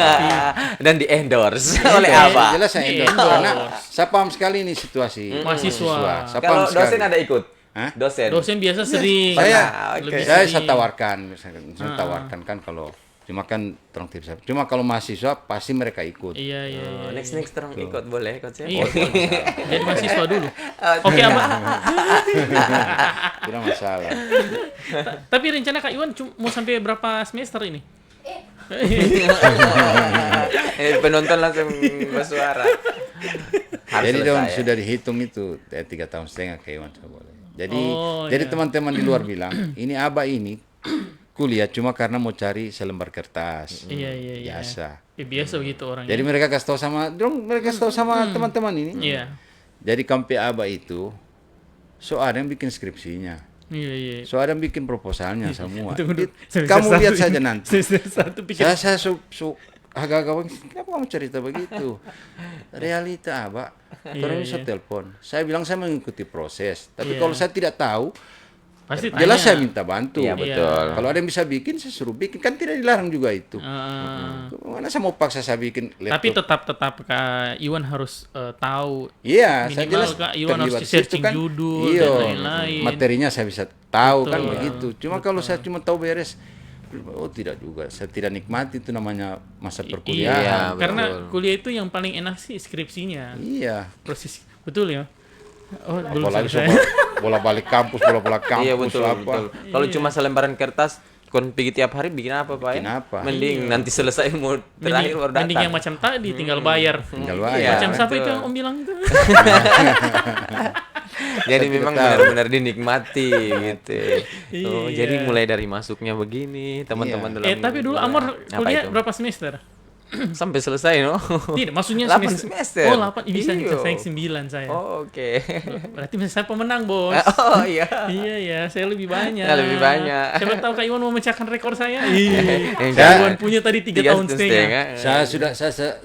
Dan di endorse oleh apa?
Jelas saya endorse.
Endorse.
Karena saya paham sekali ini situasi
Mahasiswa.
Saya
Kalau
paham
dosen
sekali.
ada ikut?
Hah?
Dosen.
Dosen biasa sering.
Saya
Oke.
saya tawarkan, saya tawarkan kan kalau cuma kan terang tips. Cuma kalau mahasiswa pasti mereka ikut.
Iya.
Oh, next terang ikut boleh coach ya?
Iya. Jadi mahasiswa dulu. Oke, Abang.
Tidak masalah.
Tapi rencana Kak Iwan mau sampai berapa semester ini?
Penonton langsung bersuara. Harus
Jadi dong
selesai, ya?
sudah dihitung itu 3,5 tahun kayak Iwan saya boleh. Jadi
Oh,
jadi
iya.
teman-teman di luar bilang ini Aba ini kuliah cuma karena mau cari selembar kertas.
Iya.
Biasa.
Ya, biasa begitu orangnya.
Jadi mereka kasih tahu sama teman-teman ini.
Iya.
Jadi kampe Aba itu so ada yang bikin skripsinya.
Iya.
So ada yang bikin proposalnya semua.
Tunggu dulu.
Kamu lihat saja nanti.
Satu pikir.
Saya agak-agak kenapa kamu cerita begitu? Realita Aba. Terus saya telepon. Saya bilang saya mengikuti proses. Tapi
Iya.
kalau saya tidak tahu,
Pasti
jelas
tanya.
saya minta bantu.
Iya, betul.
Kalau ada yang bisa bikin, saya suruh bikin. Kan tidak dilarang juga itu. Mana saya mau paksa saya bikin laptop.
Tapi tetap Kak Iwan harus tahu.
Iya, saya
minimal
jelas
Kak Iwan harus
terlibat di situ
searching judul
iya,
dan lain-lain.
materinya saya bisa tahu kan
Betul.
begitu. Cuma kalau saya cuma tahu beres, oh tidak juga. Saya tidak nikmati itu namanya masa
Iya,
perkuliahan.
karena
betul.
kuliah itu yang paling enak sih skripsinya.
Iya.
Proses betul ya. Oh, belum
Apalagi
selesai.
bola balik kampus, bola kampus
Iya betul.
apa.
Kalau cuma selembaran kertas, kon pergi tiap hari bikin apa pak?
Bikin apa?
Mending nanti selesai mau terakhir baru datang.
Mending yang macam tadi tinggal bayar.
Tinggal
Iya.
bayar.
Macam siapa
betul.
itu yang Om bilang itu?
Jadi
Saya
memang
tidak tahu.
benar-benar dinikmati gitu. Oh,
Iya.
jadi mulai dari masuknya begini, teman-teman dalam.
Tapi dulu Amor
Apa
kuliah
itu?
berapa semester?
Sampai selesai no.
Tidak, maksudnya
8 semester.
Oh, 8. Bisa
Iyo.
saya 9 saya.
Oh, oke.
Berarti saya pemenang, Bos.
Oh iya.
Iya, saya lebih banyak.
Ya, lebih banyak.
Siapa tahu Kak Iwan mau memecahkan rekor saya. Iya.
Yang
Kak
saya-
Iwan punya tadi 3 tahun setengah.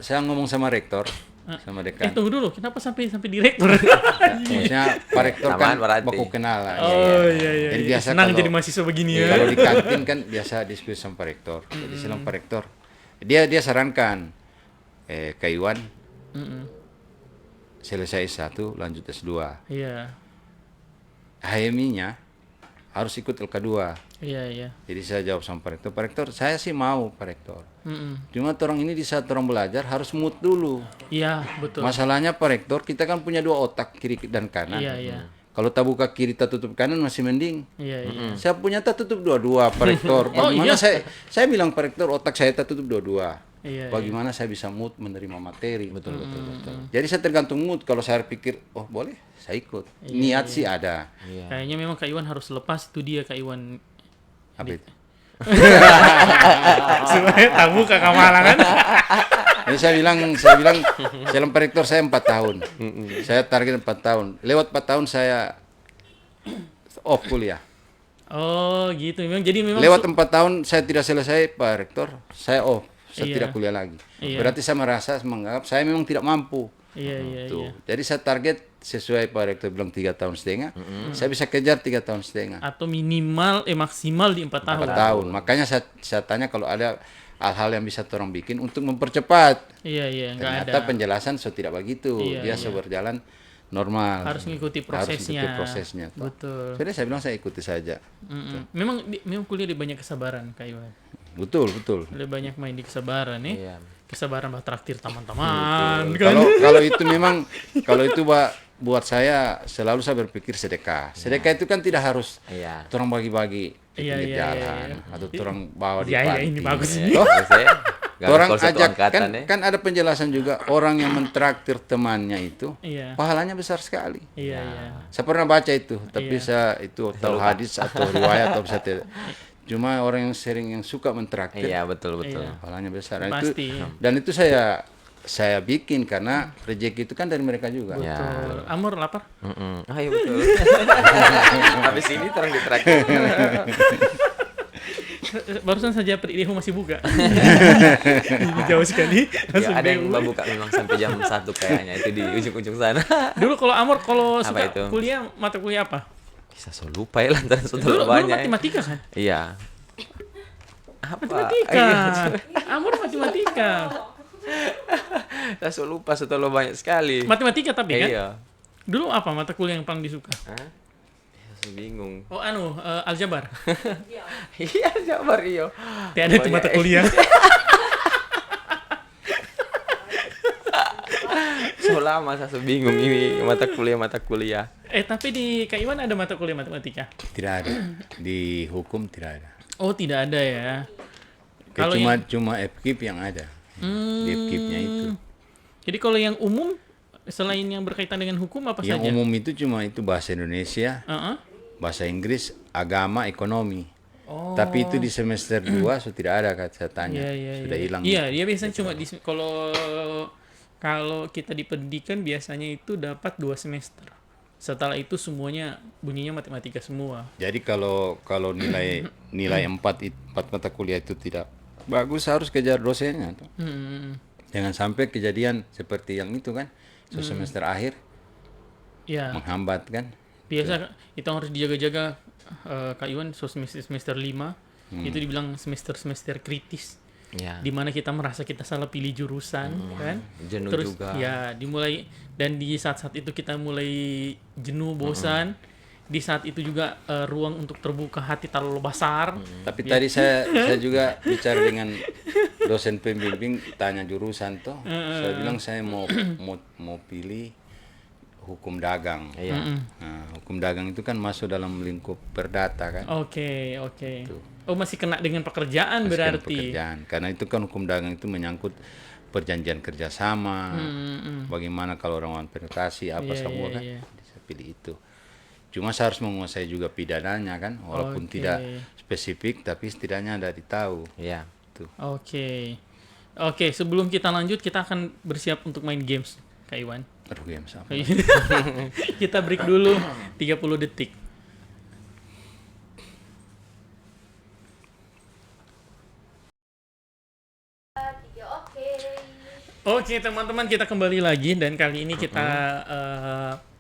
Saya ngomong sama rektor, sama dekan.
Tunggu dulu, kenapa sampai direktur?
Maksudnya Pak Rektor kan
Samaan berarti.
baku kenal lah.
Oh iya.
Jadi biasa
senang
kalau-
jadi mahasiswa begini ya.
Kalau di kantin kan biasa diskusi sama Pak Rektor. Jadi saya bilang Pak Rektor, dia sarankan Kak Iwan selesai S1 lanjut S2.
Iya.
HMI-nya harus ikut LK2.
Iya.
Jadi saya jawab sama Pak Rektor, Pak Rektor saya sih mau Pak Rektor.
Mm-mm.
Cuma orang ini di saat orang belajar harus mood dulu.
Iya, betul.
Masalahnya Pak Rektor kita kan punya dua otak kiri dan kanan.
Iya.
Kalau tak buka kiri tak tutup kanan masih mending.
Iya.
Saya punya tak tutup dua-dua Pak Rektor.
Oh,
Bagaimana
iya.
saya bilang Pak Rektor otak saya tak tutup dua-dua.
Iya.
Bagaimana saya bisa mood menerima materi. Betul. Jadi saya tergantung mood. Kalau saya pikir oh boleh saya ikut. Niat sih ada.
Kayaknya memang Kak Iwan harus lepas itu dia Kak Iwan.
Apa itu?
Supaya tak buka kamalangan.
Jadi saya bilang Pak Rektor saya 4 tahun. Saya target 4 tahun. Lewat 4 tahun saya off kuliah.
Oh gitu, memang
Lewat 4 tahun saya tidak selesai Pak Rektor, saya off. Saya
Iya.
tidak kuliah lagi.
Iya.
Berarti saya menganggap saya memang tidak mampu.
Iya.
Tuh. Jadi saya target sesuai Pak Rektor bilang 3,5 tahun. Saya bisa kejar 3,5 tahun.
Atau minimal maksimal di 4 tahun.
4 tahun. Makanya saya tanya kalau ada hal-hal yang bisa orang bikin untuk mempercepat.
Iya, enggak ada.
Ternyata penjelasan tidak begitu.
Iya,
Dia berjalan normal.
Harus mengikuti prosesnya.
Tuh.
Betul.
Jadi saya bilang saya ikuti saja.
Memang kuliah di banyak kesabaran, Kak Iwan.
Betul.
Lebih banyak main di kesabaran nih.
Iya.
Kesabaran bah traktir teman-teman. Kan?
Kalau itu buat saya selalu saya berpikir sedekah. Sedekah itu kan tidak harus
Iya.
orang bagi-bagi di
Iya,
pinggir
iya,
jalan
iya.
atau orang bawa di
Iya,
panti.
ini bagus
Iya,
ini.
Toh,
saya
orang
kalau satu
ajak
angkatan ya.
kan ada penjelasan juga orang yang mentraktir temannya itu
Iya.
pahalanya besar sekali.
Iya.
Saya pernah baca itu, tapi
Iya.
saya itu tahu hadis atau riwayat atau bisa tidak. Cuma orang yang sering yang suka mentraktir
Iya, betul.
Iya.
pahalanya besar. Dan
Pasti.
itu saya bikin karena rezeki itu kan dari mereka juga.
Ya.
Betul. Amor lapar?
Ayo betul. Habis ini terang ditraktir.
Barusan saja Prideho masih buka. Jauh sekali.
Ya,
Langsung
ada yang
BU.
buka memang sampai jam 1 kayaknya itu di ujung-ujung sana.
Dulu kalau Amor
Apa
suka
itu?
kuliah, mata kuliah apa?
Bisa so lupa ya lantaran so
Dulu
banyak.
matematika kan?
Iya. Apa?
Matematika.
Iya.
Amor matematika.
Saya so lupa setelah banyak sekali.
Matematika tapi kan?
Iya.
Dulu apa mata kuliah yang paling disuka?
Hah? Saya bingung.
Oh aljabar.
Iya, Jabar iyo.
Tidak ada itu mata kuliah.
So lama saya so bingung ini mata kuliah.
Tapi di Kak Iwan ada mata kuliah matematika?
Tidak ada. Di hukum tidak ada.
Oh tidak ada ya. Kalau
Cuma FKIP yang ada. Di FKIP-nya itu.
Jadi kalau yang umum selain yang berkaitan dengan hukum apa
Yang
saja?
umum itu cuma itu bahasa Indonesia,
Uh-uh.
bahasa Inggris, agama, ekonomi.
Oh.
Tapi itu di semester 2 sudah tidak ada saya tanya. Sudah hilang.
Iya, dia biasanya cuma kalau kita di pendidikan biasanya itu dapat 2 semester. Setelah itu semuanya bunyinya matematika semua.
Jadi kalau nilai 4 mata kuliah itu tidak bagus harus kejar dosennya tuh. Jangan sampai kejadian seperti yang itu kan. Semester akhir
Ya,
menghambat kan.
biasa itu harus dijaga-jaga. Kak Iwan semester 5 itu dibilang semester kritis.
Ya.
Di mana kita merasa kita salah pilih jurusan kan.
Jenuh
Terus
juga.
ya dimulai dan di saat-saat itu kita mulai jenuh, bosan. Di saat itu juga ruang untuk terbuka hati terlalu besar.
Tapi tadi saya juga bicara dengan dosen pembimbing tanya jurusan toh. Saya bilang saya mau pilih hukum dagang.
Iya.
Nah, hukum dagang itu kan masuk dalam lingkup perdata kan.
Oke. Oh masih kena dengan pekerjaan
Masuk
berarti.
pekerjaan. Karena itu kan hukum dagang itu menyangkut perjanjian kerjasama. Bagaimana kalau orang penetrasi apa
Iya,
semua
iya,
kan.
iya.
Saya pilih itu. Cuma saya harus menguasai juga pidananya kan, walaupun
Oke.
tidak spesifik, tapi setidaknya ada ditahu.
Iya.
Tuh.
Oke, sebelum kita lanjut kita akan bersiap untuk main games, Kak Iwan.
Aduh, game sama.
Kita break dulu 30 detik. Oke, teman-teman, kita kembali lagi dan kali ini kita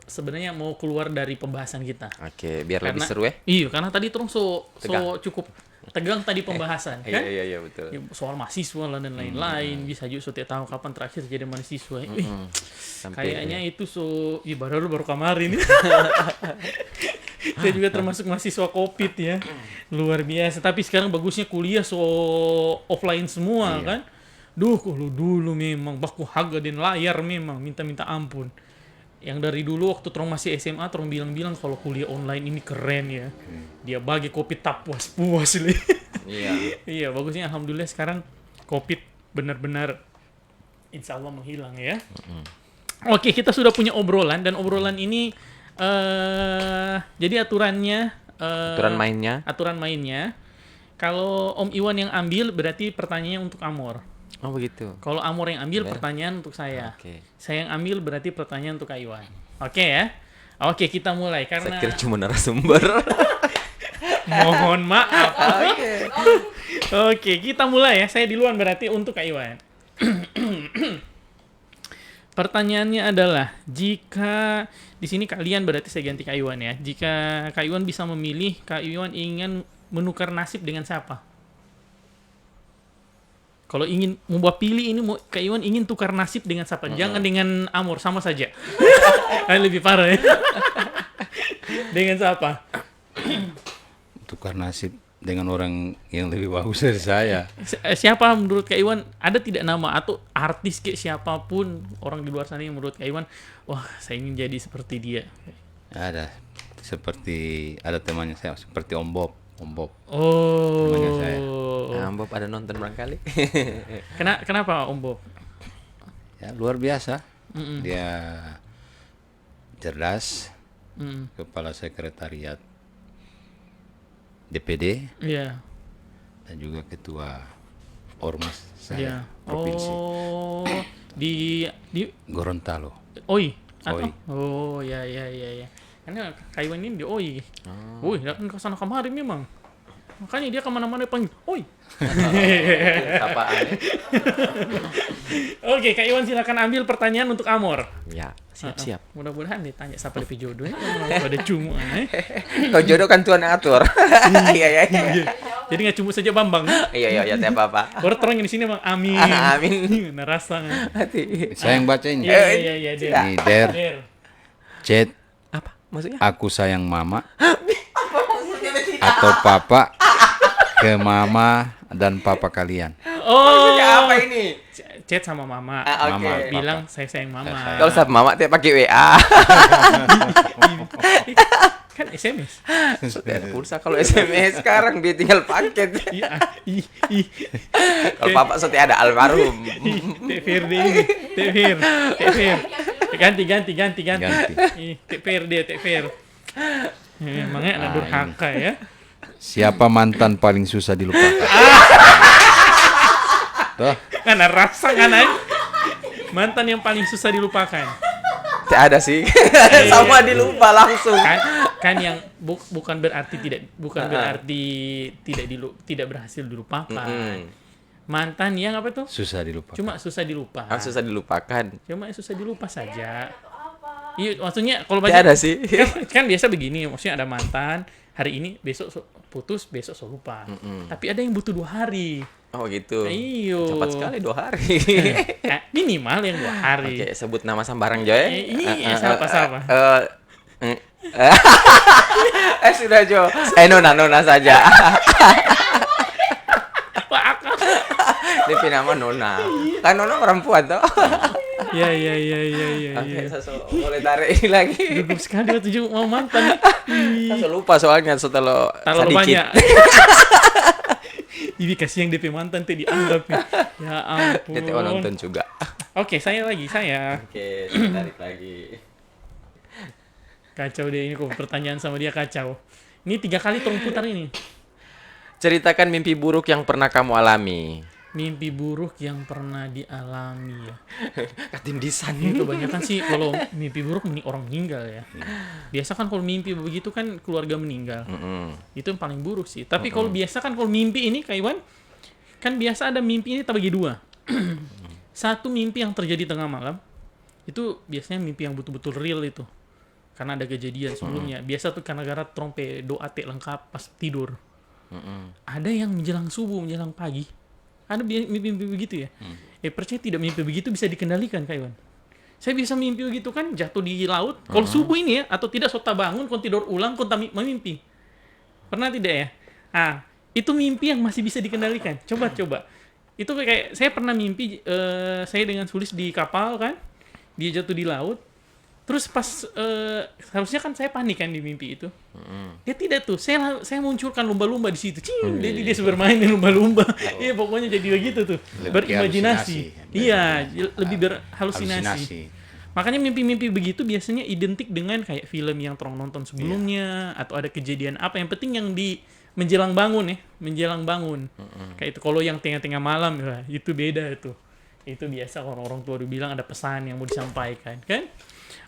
sebenarnya mau keluar dari pembahasan kita.
Oke, biar lebih seru ya.
Iya, karena tadi terus
Tegang.
cukup tegang tadi pembahasan, kan?
Iya betul.
Ya, soal mahasiswa lah dan lain-lain, bisa juga tidak tahu kapan terakhir jadi mahasiswa. Kayaknya itu baru kemarin. Saya juga termasuk mahasiswa COVID ya, luar biasa. Tapi sekarang bagusnya kuliah offline semua kan. Duh, kalau dulu memang baku haga dan layar memang minta ampun. Yang dari dulu waktu Trong masih SMA, Trong bilang kalau kuliah online ini keren ya. Dia bagi COVID tak puas-puas li.
Iya.
Iya, bagusnya alhamdulillah sekarang COVID benar-benar insya Allah menghilang ya. Oke, kita sudah punya obrolan dan obrolan ini jadi aturannya
Aturan mainnya.
aturan mainnya Kalau Om Iwan yang ambil berarti pertanyaannya untuk Amor.
Oh begitu.
Kalau Amor yang ambil
Ya.
pertanyaan untuk saya.
Oke.
Saya yang ambil berarti pertanyaan untuk Kak Iwan. Oke ya? Oke, kita mulai
Saya
karena
kira cuma narasumber.
mohon maaf. Oke, kita mulai ya. Saya duluan berarti untuk Kak Iwan. Pertanyaannya adalah, jika di sini kalian berarti saya ganti Kak Iwan ya. Jika Kak Iwan bisa memilih, Kak Iwan ingin menukar nasib dengan siapa? Kalau ingin membuat pilih ini, Kak Iwan ingin tukar nasib dengan siapa? Jangan dengan Amor, sama saja. Lebih parah ya. Dengan siapa?
Tukar nasib dengan orang yang lebih bagus dari saya.
Siapa menurut Kak Iwan? Ada tidak nama atau artis kayak siapapun orang di luar sana yang menurut Kak Iwan, wah saya ingin jadi seperti dia?
Ada temannya saya seperti Om Bob.
Oh.
Temannya saya.
Nah, Bob ada nonton barangkali.
Kenapa Om Bob?
Ya, luar biasa.
Mm-mm.
Dia cerdas,
Mm.
kepala sekretariat DPD
Iya.
dan juga ketua ormas
Iya.
saya provinsi
Oh, di
Gorontalo.
OI atau?
OI.
Oh, ya. Karena Kak Iwan ini di OI. Wih, datang ke sana kemari memang. Makanya dia kemana-mana panggil, OI.
Apaan?
Oke, Kak Iwan silakan ambil pertanyaan untuk Amor.
Ya, siap-siap.
Mudah-mudahan ditanya siapa DP jodohnya. Pada cumu.
Kau jodoh kan Tuhan yang atur. Iya.
Jadi nggak cuma saja Bambang.
Iya, tiap apa.
Baru terang di sini Bang. Amin.
Amin.
Narasa.
Hati.
Saya yang baca ini.
Iya,
Ini Der, Chat,
Apa maksudnya?
aku sayang mama atau papa ke mama dan papa kalian.
Oh.
Apa ini?
Chat sama mama.
Oke.
Mama,
Bilang saya sayang mama.
Kalau sama mama tiap pakai WA.
Kan SMS.
Sudah ada pulsa kalau SMS sekarang dia tinggal paket.
Iya.
Kalau papa setia ada almarhum.
TVRD ini. TVR. Ganti.
Ganti.
TVR. Emangnya anak durhaka ya.
Siapa mantan paling susah dilupakan? Tuh,
Karena rasa kan mantan yang paling susah dilupakan.
Tidak ada sih. Sama dilupa langsung.
Kan yang bukan berarti tidak berhasil dilupakan. Mantan yang apa tuh?
susah dilupakan.
Cuma susah dilupa.
Susah dilupakan.
Cuma susah dilupa saja. Iya, maksudnya kalau
Tidak ada sih.
kan biasa begini, maksudnya ada mantan, hari ini besok putus, besok lupa. Tapi ada yang butuh 2 hari.
Oh gitu.
Iyo.
Cepat sekali 2 hari.
Minimal yang 2 hari.
Oke, sebut nama sambarang Joy.
Iya, siapa?
Sudah Jo. Nona saja. DP nama Nona. Kan Nona perempuan toh.
Iya.
Oke, boleh tarik ini lagi.
Gugup sekali waktu juga mau mantan.
Saya lupa soalnya setelah
Terlalu
sedikit.
banyak. Ini kasih yang DP mantan tuh dianggap nih. Ya ampun.
DTO nonton juga.
Oke, saya.
Oke, saya tarik lagi.
Kacau deh ini kok pertanyaan sama dia kacau. Ini 3 kali tolong putar ini.
Ceritakan mimpi buruk yang pernah kamu alami.
Mimpi buruk yang pernah dialami ya.
Katim disan.
Kebanyakan sih kalau mimpi buruk orang meninggal ya. Biasa kan kalau mimpi begitu kan keluarga meninggal. Itu yang paling buruk sih. Tapi kalau biasa kan kalau mimpi ini Kak Iwan, kan biasa ada mimpi ini terbagi 2. Satu mimpi yang terjadi tengah malam. Itu biasanya mimpi yang betul-betul real itu. Karena ada kejadian sebelumnya. Biasa tuh karena gara trompe doa lengkap pas tidur. Ada yang menjelang subuh, menjelang pagi. Ada mimpi begitu ya. Percaya tidak mimpi begitu bisa dikendalikan Kak Iwan. Saya bisa mimpi begitu kan jatuh di laut. Kalau subuh ini ya atau tidak sota bangun, kon tidur ulang, kon mimpi. Pernah tidak ya? Itu mimpi yang masih bisa dikendalikan. Coba. Itu kayak saya pernah mimpi saya dengan Sulis di kapal kan. Dia jatuh di laut. Terus pas harusnya kan saya panik kan di mimpi itu. Dia tidak tuh. Saya munculkan lumba-lumba di situ. Dia bermain di lumba-lumba. Iya pokoknya jadi begitu tuh.
Lebih
Berimajinasi.
halusinasi.
Iya, lebih berhalusinasi. Makanya mimpi-mimpi begitu biasanya identik dengan kayak film yang terong nonton sebelumnya atau ada kejadian apa. Yang penting yang di menjelang bangun ya, menjelang bangun. Kayak itu kalau yang tengah-tengah malam ya, itu beda itu. Itu biasa orang-orang tua bilang ada pesan yang mau disampaikan, kan?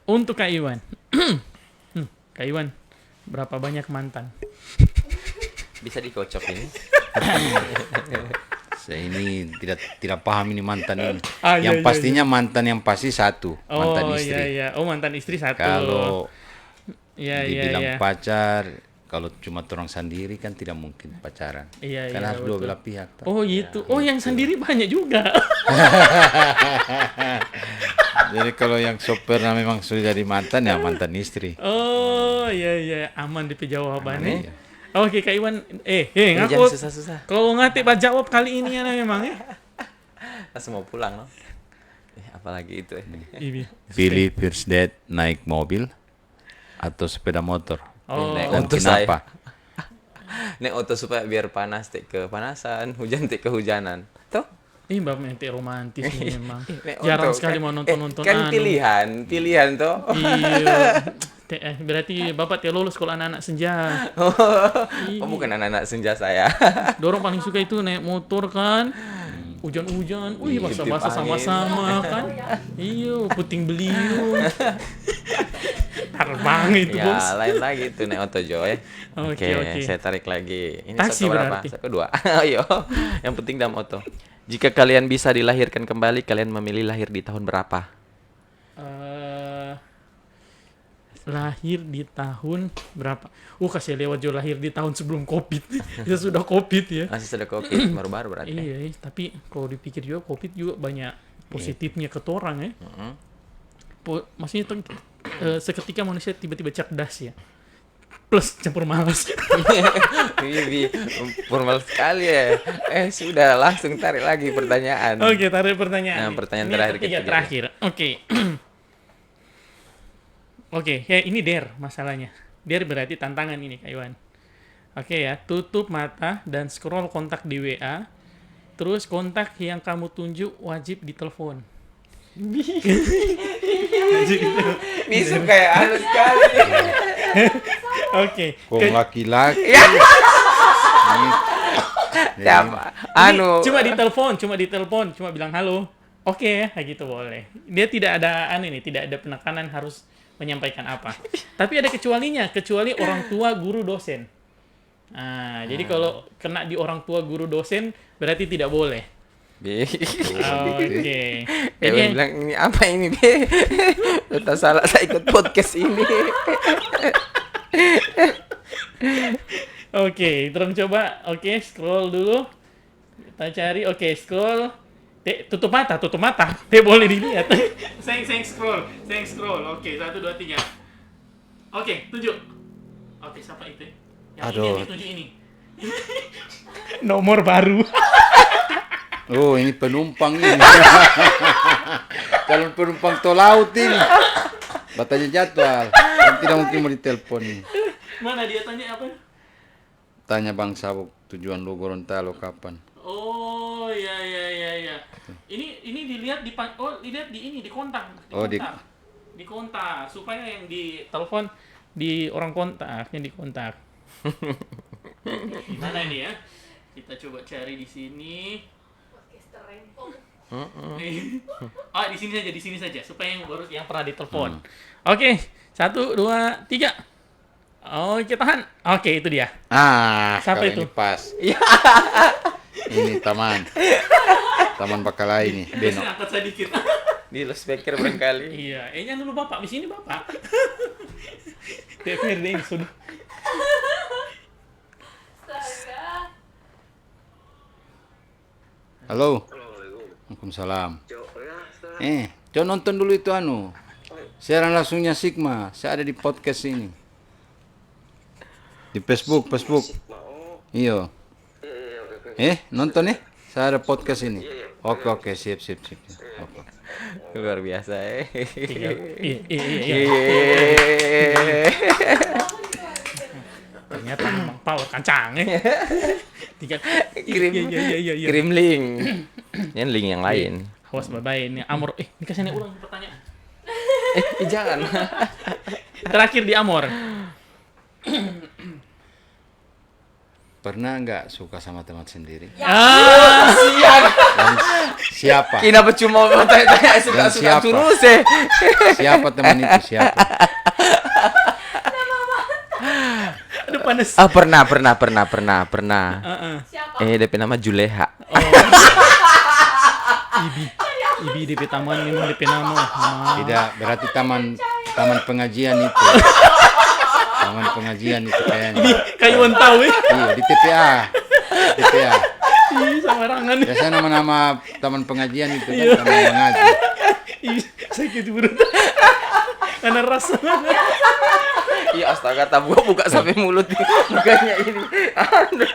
Untuk Kak Iwan. Kak Iwan, berapa banyak mantan?
Bisa dikocok ini.
Saya ini tidak paham ini mantan ini.
iya,
Yang pastinya mantan yang pasti satu, mantan istri.
Iya. Oh, mantan istri satu.
Kalau dibilang
iya.
pacar, kalau cuma orang sendiri kan tidak mungkin pacaran.
Iya,
Kan harus dua
betul.
belah pihak. Toh.
Oh gitu. Oh yang sendiri banyak juga.
Jadi kalau yang sopirnya memang sudah jadi mantan ya mantan istri.
Oh iya aman di jawabannya.
Iya.
Oke Kak Iwan,
Jangan
ngaku
susah-susah.
kalau nggak pak jawab kali ini ya memang ya.
Langsung mau pulang loh. Apalagi itu.
Ini.
Pilih first date naik mobil atau sepeda motor.
Oh,
Naik
Dan
untuk
kenapa?
Naik oto supaya biar panas tik kepanasan, hujan tik kehujanan. Tuh.
Mbak Menti romantis nih memang.
Naik
Jarang
oto,
sekali
kan-
mau nonton-nonton
kan pilihan toh.
Iya. Berarti Bapak tidak lulus kalau anak-anak senja.
Oh, bukan anak-anak senja saya.
Dorong paling suka itu naik motor kan. Hujan-hujan, basah-basah
Intip angin.
sama-sama kan. Iya, puting beliung. Terbang itu,
Ya,
Bos.
lain lagi itu naik oto Jo ya.
Oke, oke.
Saya tarik lagi. Ini
Taksi
soto berapa?
berarti.
Soto 2. Ayo. Yang penting dalam oto. Jika kalian bisa dilahirkan kembali, kalian memilih lahir di tahun berapa?
Lahir di tahun berapa? Kasih lewat Jo lahir di tahun sebelum Covid. Itu sudah Covid ya.
Masih sudah Covid baru-baru berarti.
Iya, tapi kalau dipikir juga Covid juga banyak positifnya ke orang ya. Maksudnya seketika manusia tiba-tiba cerdas ya. Plus campur malas.
Wibi, formal sekali ya. Sudah langsung tarik lagi pertanyaan.
Oke, tarik pertanyaan.
Nah, pertanyaan
Ini
terakhir
ketiga
ketiga.
terakhir. Oke. Oke, ya ini masalahnya. Berarti tantangan ini, Kak Iwan. Oke ya, tutup mata dan scroll kontak di WA. Terus kontak yang kamu tunjuk wajib ditelepon.
Bisu kayak halus sekali.
Oke.
Kok laki-laki?
Siapa?
Cuma ditelepon, cuma bilang halo. Oke, kayak gitu boleh. Dia tidak ada tidak ada penekanan harus menyampaikan apa. Tapi ada kecualinya, kecuali orang tua, guru, dosen. Nah, jadi kalau kena di orang tua, guru, dosen berarti tidak boleh. Oke.
Jadi bilang ini apa ini? Tidak salah saya ikut podcast ini.
Oke, terus coba. Oke, scroll dulu. Kita cari. Oke, scroll. Tutup mata. Boleh dilihat. Saya scroll. Oke, 1, 2, 3. Oke, tunjuk. Oke, siapa itu? Yang
Aduh.
ini tunjuk ini. Nomor baru.
Oh, ini penumpang ini. Calon penumpang tol laut ini. Batanya jadwal. Dan tidak mungkin mau ditelepon ini.
Mana dia tanya apa?
Tanya Bang Sabuk tujuan lu Gorontalo kapan?
Oh, ya. Ini dilihat dilihat di ini di kontak. Di kontak supaya yang di telepon di orang kontaknya di kontak. Gimana ini ya? Kita coba cari di sini. Di sini saja supaya yang baru yang pernah ditelepon. Oke, 1, 2, 3. Oke, tahan. Oke, itu dia. Siapa
Kalau
itu?
ini pas. Ini Taman Bakalai ini.
Bisa
Beno.
angkat sedikit.
Di loudspeaker berkali.
Iya, jangan dulu Bapak, di sini Bapak. TVRD sudah.
Halo. Waalaikumsalam. Coba nonton dulu itu siaran langsungnya Sigma. Saya ada di podcast ini. Di Facebook. Iya. Nonton saya ada podcast ini. Oke, siap. Oke.
Luar biasa
Iya. Ternyata memang power kancang ya.
Kirim link. Ini link yang lain.
Awas bye-bye ini Amor. Ini kasih ulang pertanyaan.
Jangan.
Terakhir di Amor.
Pernah nggak suka sama teman sendiri?
Ah,
Dan siapa?
Kenapa cuma mau tanya-tanya
Dan
suka-suka
siapa?
terus eh?
Siapa teman itu? Siapa?
aduh panas.
Ah, pernah.
Heeh.
DP nama Juleha.
Ibi DP taman memang DP nama. Ah.
Tidak, berarti taman pengajian itu. Taman pengajian itu kayaknya.
Kayuan tahu
Iya, di TPA. TPA.
Ih, sembarangan.
Biasanya nama-nama taman pengajian itu kan taman mengaji.
Ih, sakit perut. Karena rasa.
Iya astaga, tabua buka sampai mulut mukanya ini. Aduh.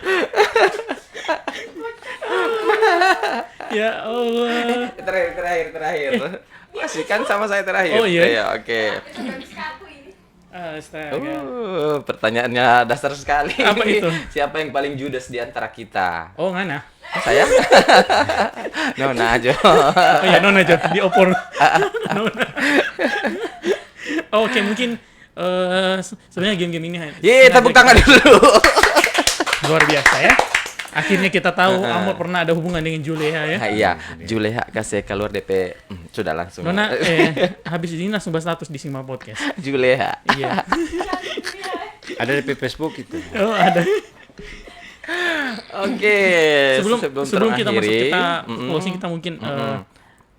Ya Allah.
Terakhir. Masih kan sama saya terakhir.
Oh, iya?
Ya, oke.
Astaga.
Pertanyaannya dasar sekali.
Apa itu?
Siapa yang paling judes di antara kita?
Oh, ngana.
Saya? Nona aja.
Oh ya, nona aja diopor. Nona. Oke, mungkin sebenarnya game-game ini
Ye, tepuk tangan dulu.
luar biasa ya. Akhirnya kita tahu Amor pernah ada hubungan dengan Juleha ya.
Iya, Juleha kasih keluar DP. Sudah langsung.
Nona, habis ini langsung bahas status di Sigma Podcast.
Juleha.
Iya.
Ada di Facebook itu.
Oh, ada.
Oke.
Sebelum kita masuk
terakhiri,
kita closing kita mungkin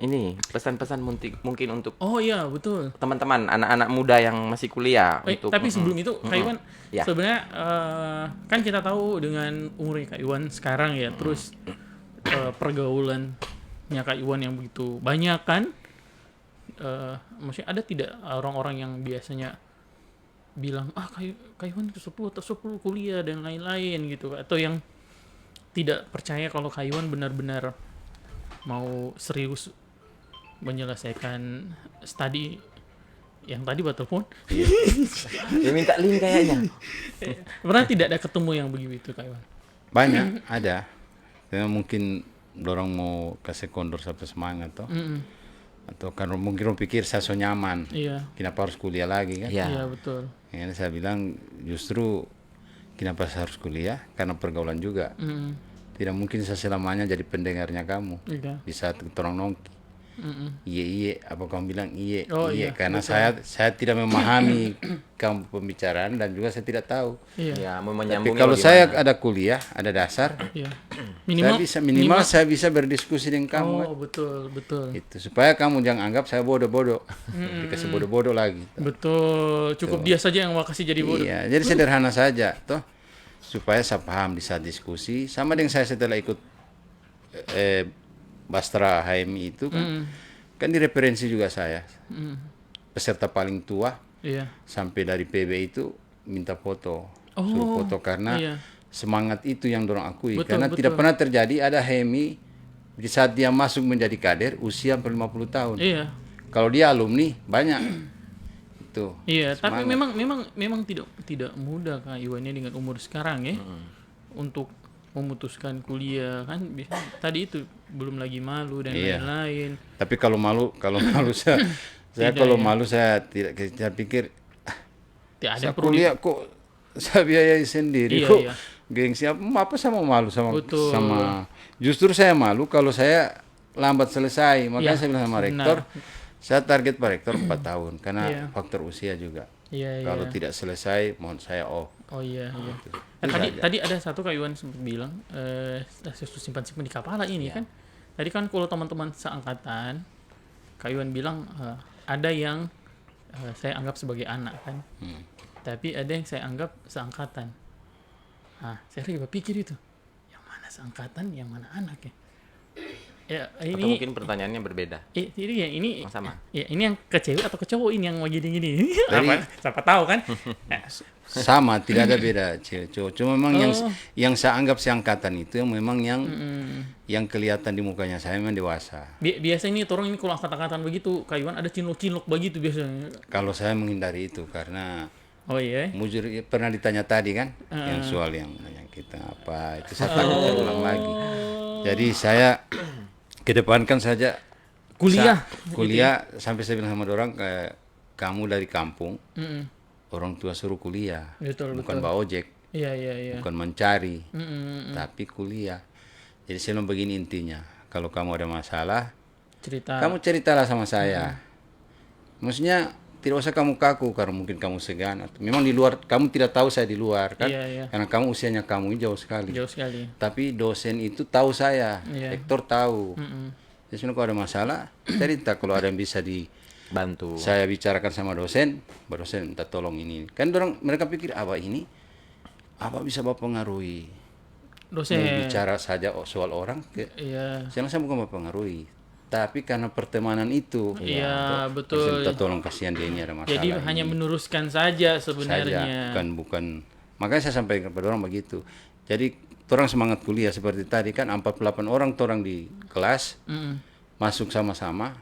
ini pesan-pesan mungkin untuk
oh iya, betul.
teman-teman anak-anak muda yang masih kuliah untuk
Tapi sebelum itu Kak Iwan
Ya.
sebenarnya kan kita tahu dengan umurnya Kak Iwan sekarang ya, terus pergaulannya Kak Iwan yang begitu banyak kan, maksudnya ada tidak orang-orang yang biasanya bilang Kak Iwan ke 10 kuliah dan lain-lain gitu, atau yang tidak percaya kalau Kak Iwan benar-benar mau serius menyelesaikan studi yang tadi telepon.
dia minta link kayaknya.
Pernah tidak ada ketemu yang begitu Kak Iwan?
Banyak, ada. Ya, mungkin dorong mau kasih kondor sampai semangat toh. Atau karena mungkin orang pikir saya so nyaman.
Iya.
Kenapa harus kuliah lagi kan?
Iya.
Iya, betul.
Ini saya bilang justru kenapa saya harus kuliah? Karena pergaulan juga. Tidak mungkin saya selamanya jadi pendengarnya kamu.
Iya.
Di saat orang nongki. Iye, apa kamu bilang iye,
Oh,
iye.
iya,
Karena
betul.
saya tidak memahami kamu pembicaraan dan juga saya tidak tahu.
Iya.
Ya, mau
Tapi
menyambung
kalau saya ada kuliah, ada dasar,
Iya.
minimal saya bisa berdiskusi dengan kamu. kan?
Oh, betul.
Itu supaya kamu jangan anggap saya bodoh-bodoh. Dikasih bodoh-bodoh lagi.
Betul. Cukup dia saja yang makasih jadi bodoh.
Iya, jadi sederhana saja, toh. Supaya saya paham di saat diskusi. Sama dengan saya setelah ikut Bastra HMI itu kan direferensi juga saya. Peserta paling tua
Iya.
sampai dari PB itu minta foto,
Oh,
suruh foto karena
iya.
semangat itu yang dorong akui.
Betul,
Karena
betul.
tidak pernah terjadi ada HMI di saat dia masuk menjadi kader usia hampir 50 tahun.
Iya.
Kalau dia alumni banyak. Itu.
Iya, tapi
Semangat.
memang tidak mudah Kak Iwannya dengan umur sekarang ya. Untuk memutuskan kuliah kan biasanya tadi itu belum lagi malu dan
Iya.
lain-lain.
Tapi kalau malu saya
Tidak,
kalau
ya.
malu saya tidak, saya pikir
Tidak ada
saya
yang perlu
kuliah kok saya biayai sendiri
Iya,
kok
iya.
gengsi apa saya mau malu sama
Betul.
sama justru saya malu kalau saya lambat selesai, makanya
Iya,
saya bilang sama
benar.
rektor saya target Pak Rektor 4 tahun karena
Iya.
faktor usia juga.
Iya,
Kalau
iya.
tidak selesai mohon saya off.
Oh iya, iya.
Itu
Tadi ada satu Kak Iwan sempat bilang simpan-simpan di kepala ini kan. Tadi kan kalau teman-teman seangkatan Kak Iwan bilang ada yang saya anggap sebagai anak kan. Tapi ada yang saya anggap seangkatan. Nah, saya lagi berpikir itu. Yang mana seangkatan, yang mana anak ya? Ya,
Atau
ini
mungkin pertanyaannya berbeda.
ini ya ini
Sama.
ya ini yang ke cewek atau ke cowok ini yang mau gini-gini.
Dari-
Apa? Siapa tahu kan? Nah,
Sama, tidak ada beda cewek cowok. Cuma memang
Oh.
yang saya anggap seangkatan itu yang memang yang kelihatan di mukanya saya memang dewasa.
Biasa ini orang ini kalau angkat-angkatan begitu, Kak Iwan ada cinlok-cinlok begitu biasanya.
Kalau saya menghindari itu karena
Oh iya.
mujur pernah ditanya tadi kan yang soal yang nanya kita apa itu saya takut terulang lagi. Jadi saya kedepankan saja
Kuliah.
kuliah sampai saya bilang sama orang kamu dari kampung,
Mm-mm.
orang tua suruh kuliah,
Betul,
bukan
betul.
bawa ojek,
Iya, iya, iya.
bukan mencari,
Mm-mm.
tapi kuliah. Jadi saya bilang begini intinya, kalau kamu ada masalah,
Cerita.
kamu ceritalah sama saya. Maksudnya tidak usah kamu kaku karena mungkin kamu segan atau memang di luar kamu tidak tahu saya di luar kan,
Iya, iya.
karena kamu usianya kamu ini jauh sekali.
Jauh sekali.
Tapi dosen itu tahu saya,
Iya.
rektor tahu.
Mm-mm.
Jadi sebenarnya kalau ada masalah, cerita kalau ada yang bisa
Bantu.
saya bicarakan sama dosen, Pak dosen minta tolong ini. Kan mereka pikir apa ini, apa bisa mempengaruhi.
Dosen.
Mau bicara saja soal orang,
Iya.
saya bukan mempengaruhi. Tapi karena pertemanan itu,
Iya,
dosen
betul.
minta tolong kasihan dia ini ada masalah.
Jadi hanya
ini.
meneruskan saja
Saja,
sebenarnya.
bukan. Makanya saya sampaikan kepada orang begitu. Jadi orang semangat kuliah seperti tadi kan 48 orang orang di kelas
Mm-mm.
masuk sama-sama,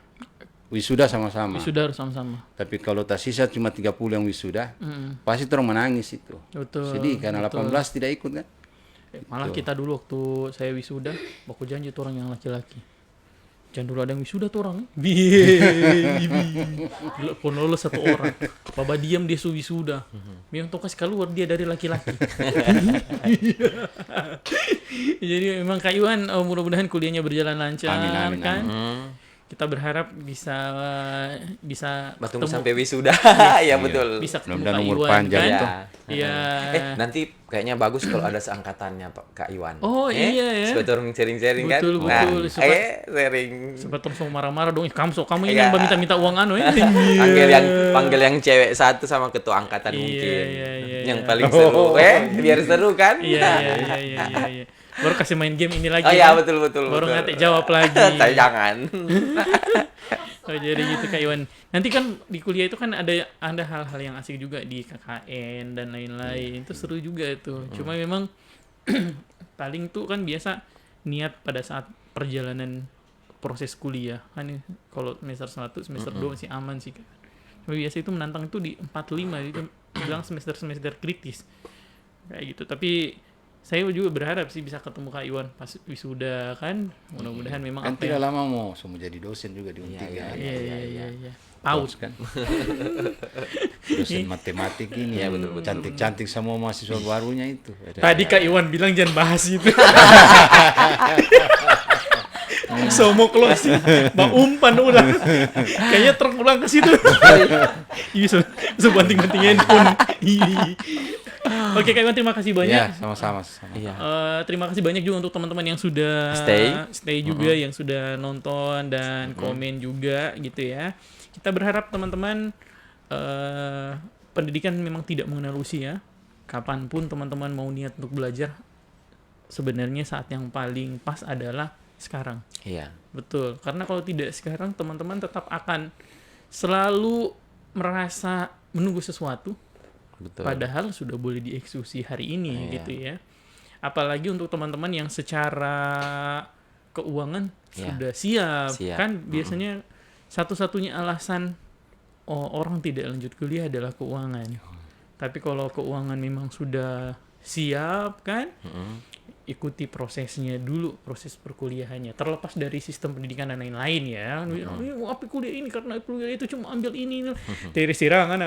wisuda sama-sama.
Wisuda harus sama-sama.
Tapi kalau tak sisa cuma 30 yang wisuda,
Mm-mm.
pasti orang menangis itu.
Betul.
Sedih karena
betul.
18 tidak ikut kan.
Malah kita dulu waktu saya wisuda, aku janji tuh orang yang laki-laki. Jangan dulu ada yang wisuda tuh orang. Gila, kok lolos satu orang. Baba diam dia wisuda. Biar tuh kasih keluar dia dari laki-laki. Jadi memang Kak Iwan, mudah-mudahan kuliahnya berjalan lancar
Amin, amin,
kan.
Hmm.
Kita berharap bisa
Tunggu
ketemu-
sampai wisuda. Ya betul.
bisa ketemu
Mudah-mudahan
Kak
umur
Iwan
panjang
kan.
tuh.
Iya.
Nanti kayaknya bagus kalau ada seangkatannya Pak Kak Iwan.
Oh, iya ya.
Supaya orang sharing-sharing kan.
Betul,
Nah,
betul. Supaya-
sharing.
Sempat terus mau marah-marah dong. Kamu ini
Iya.
yang minta uang anu ya.
panggil yang cewek satu sama ketua angkatan
Iya,
mungkin.
iya,
Yang
iya.
paling seru, biar seru kan?
Iya. Baru kasih main game ini lagi.
Oh iya,
kan?
betul.
Baru
betul.
ngate jawab lagi.
Jangan.
Oh, jadi gitu Kak Iwan. Nanti kan di kuliah itu kan ada hal-hal yang asik juga di KKN dan lain-lain. Itu seru juga itu. Cuma memang paling tuh kan biasa niat pada saat perjalanan proses kuliah. Kan kalau semester 1, semester 2 masih aman sih. Cuma biasa itu menantang itu di 4-5 itu bilang semester-semester kritis. Kayak gitu. Tapi saya juga berharap sih bisa ketemu Kak Iwan pas wisuda kan. Mudah-mudahan memang
Kan
apa
tidak
yang
lama mau jadi dosen juga di Untiga.
Iya. Paus
kan. Dosen matematik ini ya betul. Cantik-cantik semua mahasiswa barunya itu.
Tadi Kak Iwan bilang jangan bahas itu. So mau close, mau umpan udah. Kayaknya terulang ke situ. Iya, sebanting-banting handphone. Oke Kak Iwan, terima kasih banyak.
Ya, sama-sama.
Iya.
Terima kasih banyak juga untuk teman-teman yang sudah
Stay
juga, yang sudah nonton dan komen juga gitu ya. Kita berharap teman-teman pendidikan memang tidak mengenal usia. Kapanpun teman-teman mau niat untuk belajar, sebenarnya saat yang paling pas adalah sekarang.
Iya.
Betul, karena kalau tidak sekarang teman-teman tetap akan selalu merasa menunggu sesuatu.
Betul.
Padahal sudah boleh dieksekusi hari ini
Iya.
gitu ya. Apalagi untuk teman-teman yang secara keuangan
Iya.
sudah siap.
Siap.
Kan biasanya satu-satunya alasan orang tidak lanjut kuliah adalah keuangan. Tapi kalau keuangan memang sudah siap kan, ikuti prosesnya dulu, proses perkuliahannya. Terlepas dari sistem pendidikan dan lain-lain ya. Apa kuliah ini karena kuliah itu cuma ambil ini. Dari sirangan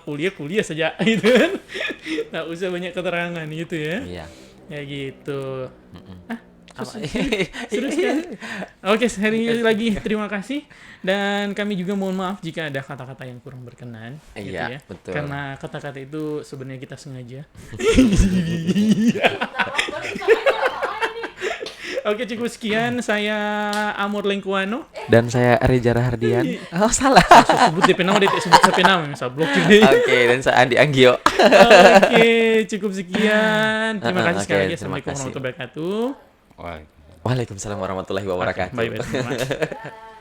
kuliah saja gitu kan. Nggak usah banyak keterangan gitu ya.
Iya.
Ya gitu. Serius kan? Oke, sekali lagi terima kasih. Dan kami juga mohon maaf jika ada kata-kata yang kurang berkenan. Gitu
Iya,
ya.
betul.
Karena kata-kata itu sebenarnya kita sengaja. Oke, cukup sekian. Saya Amor Lengkuano.
Dan saya Reza Rahardian. Oh, salah.
Sebut DP nama, DP sebut DP nama. Misal blokir deh.
Oke, dan saya Andi Anggio.
Oke, cukup sekian. Terima kasih sekali lagi.
Oke, terima
Assalamualaikum
kasih.
warahmatullahi wabarakatuh.
Wah.
Waalaikumsalam warahmatullahi wabarakatuh.
Bye-bye.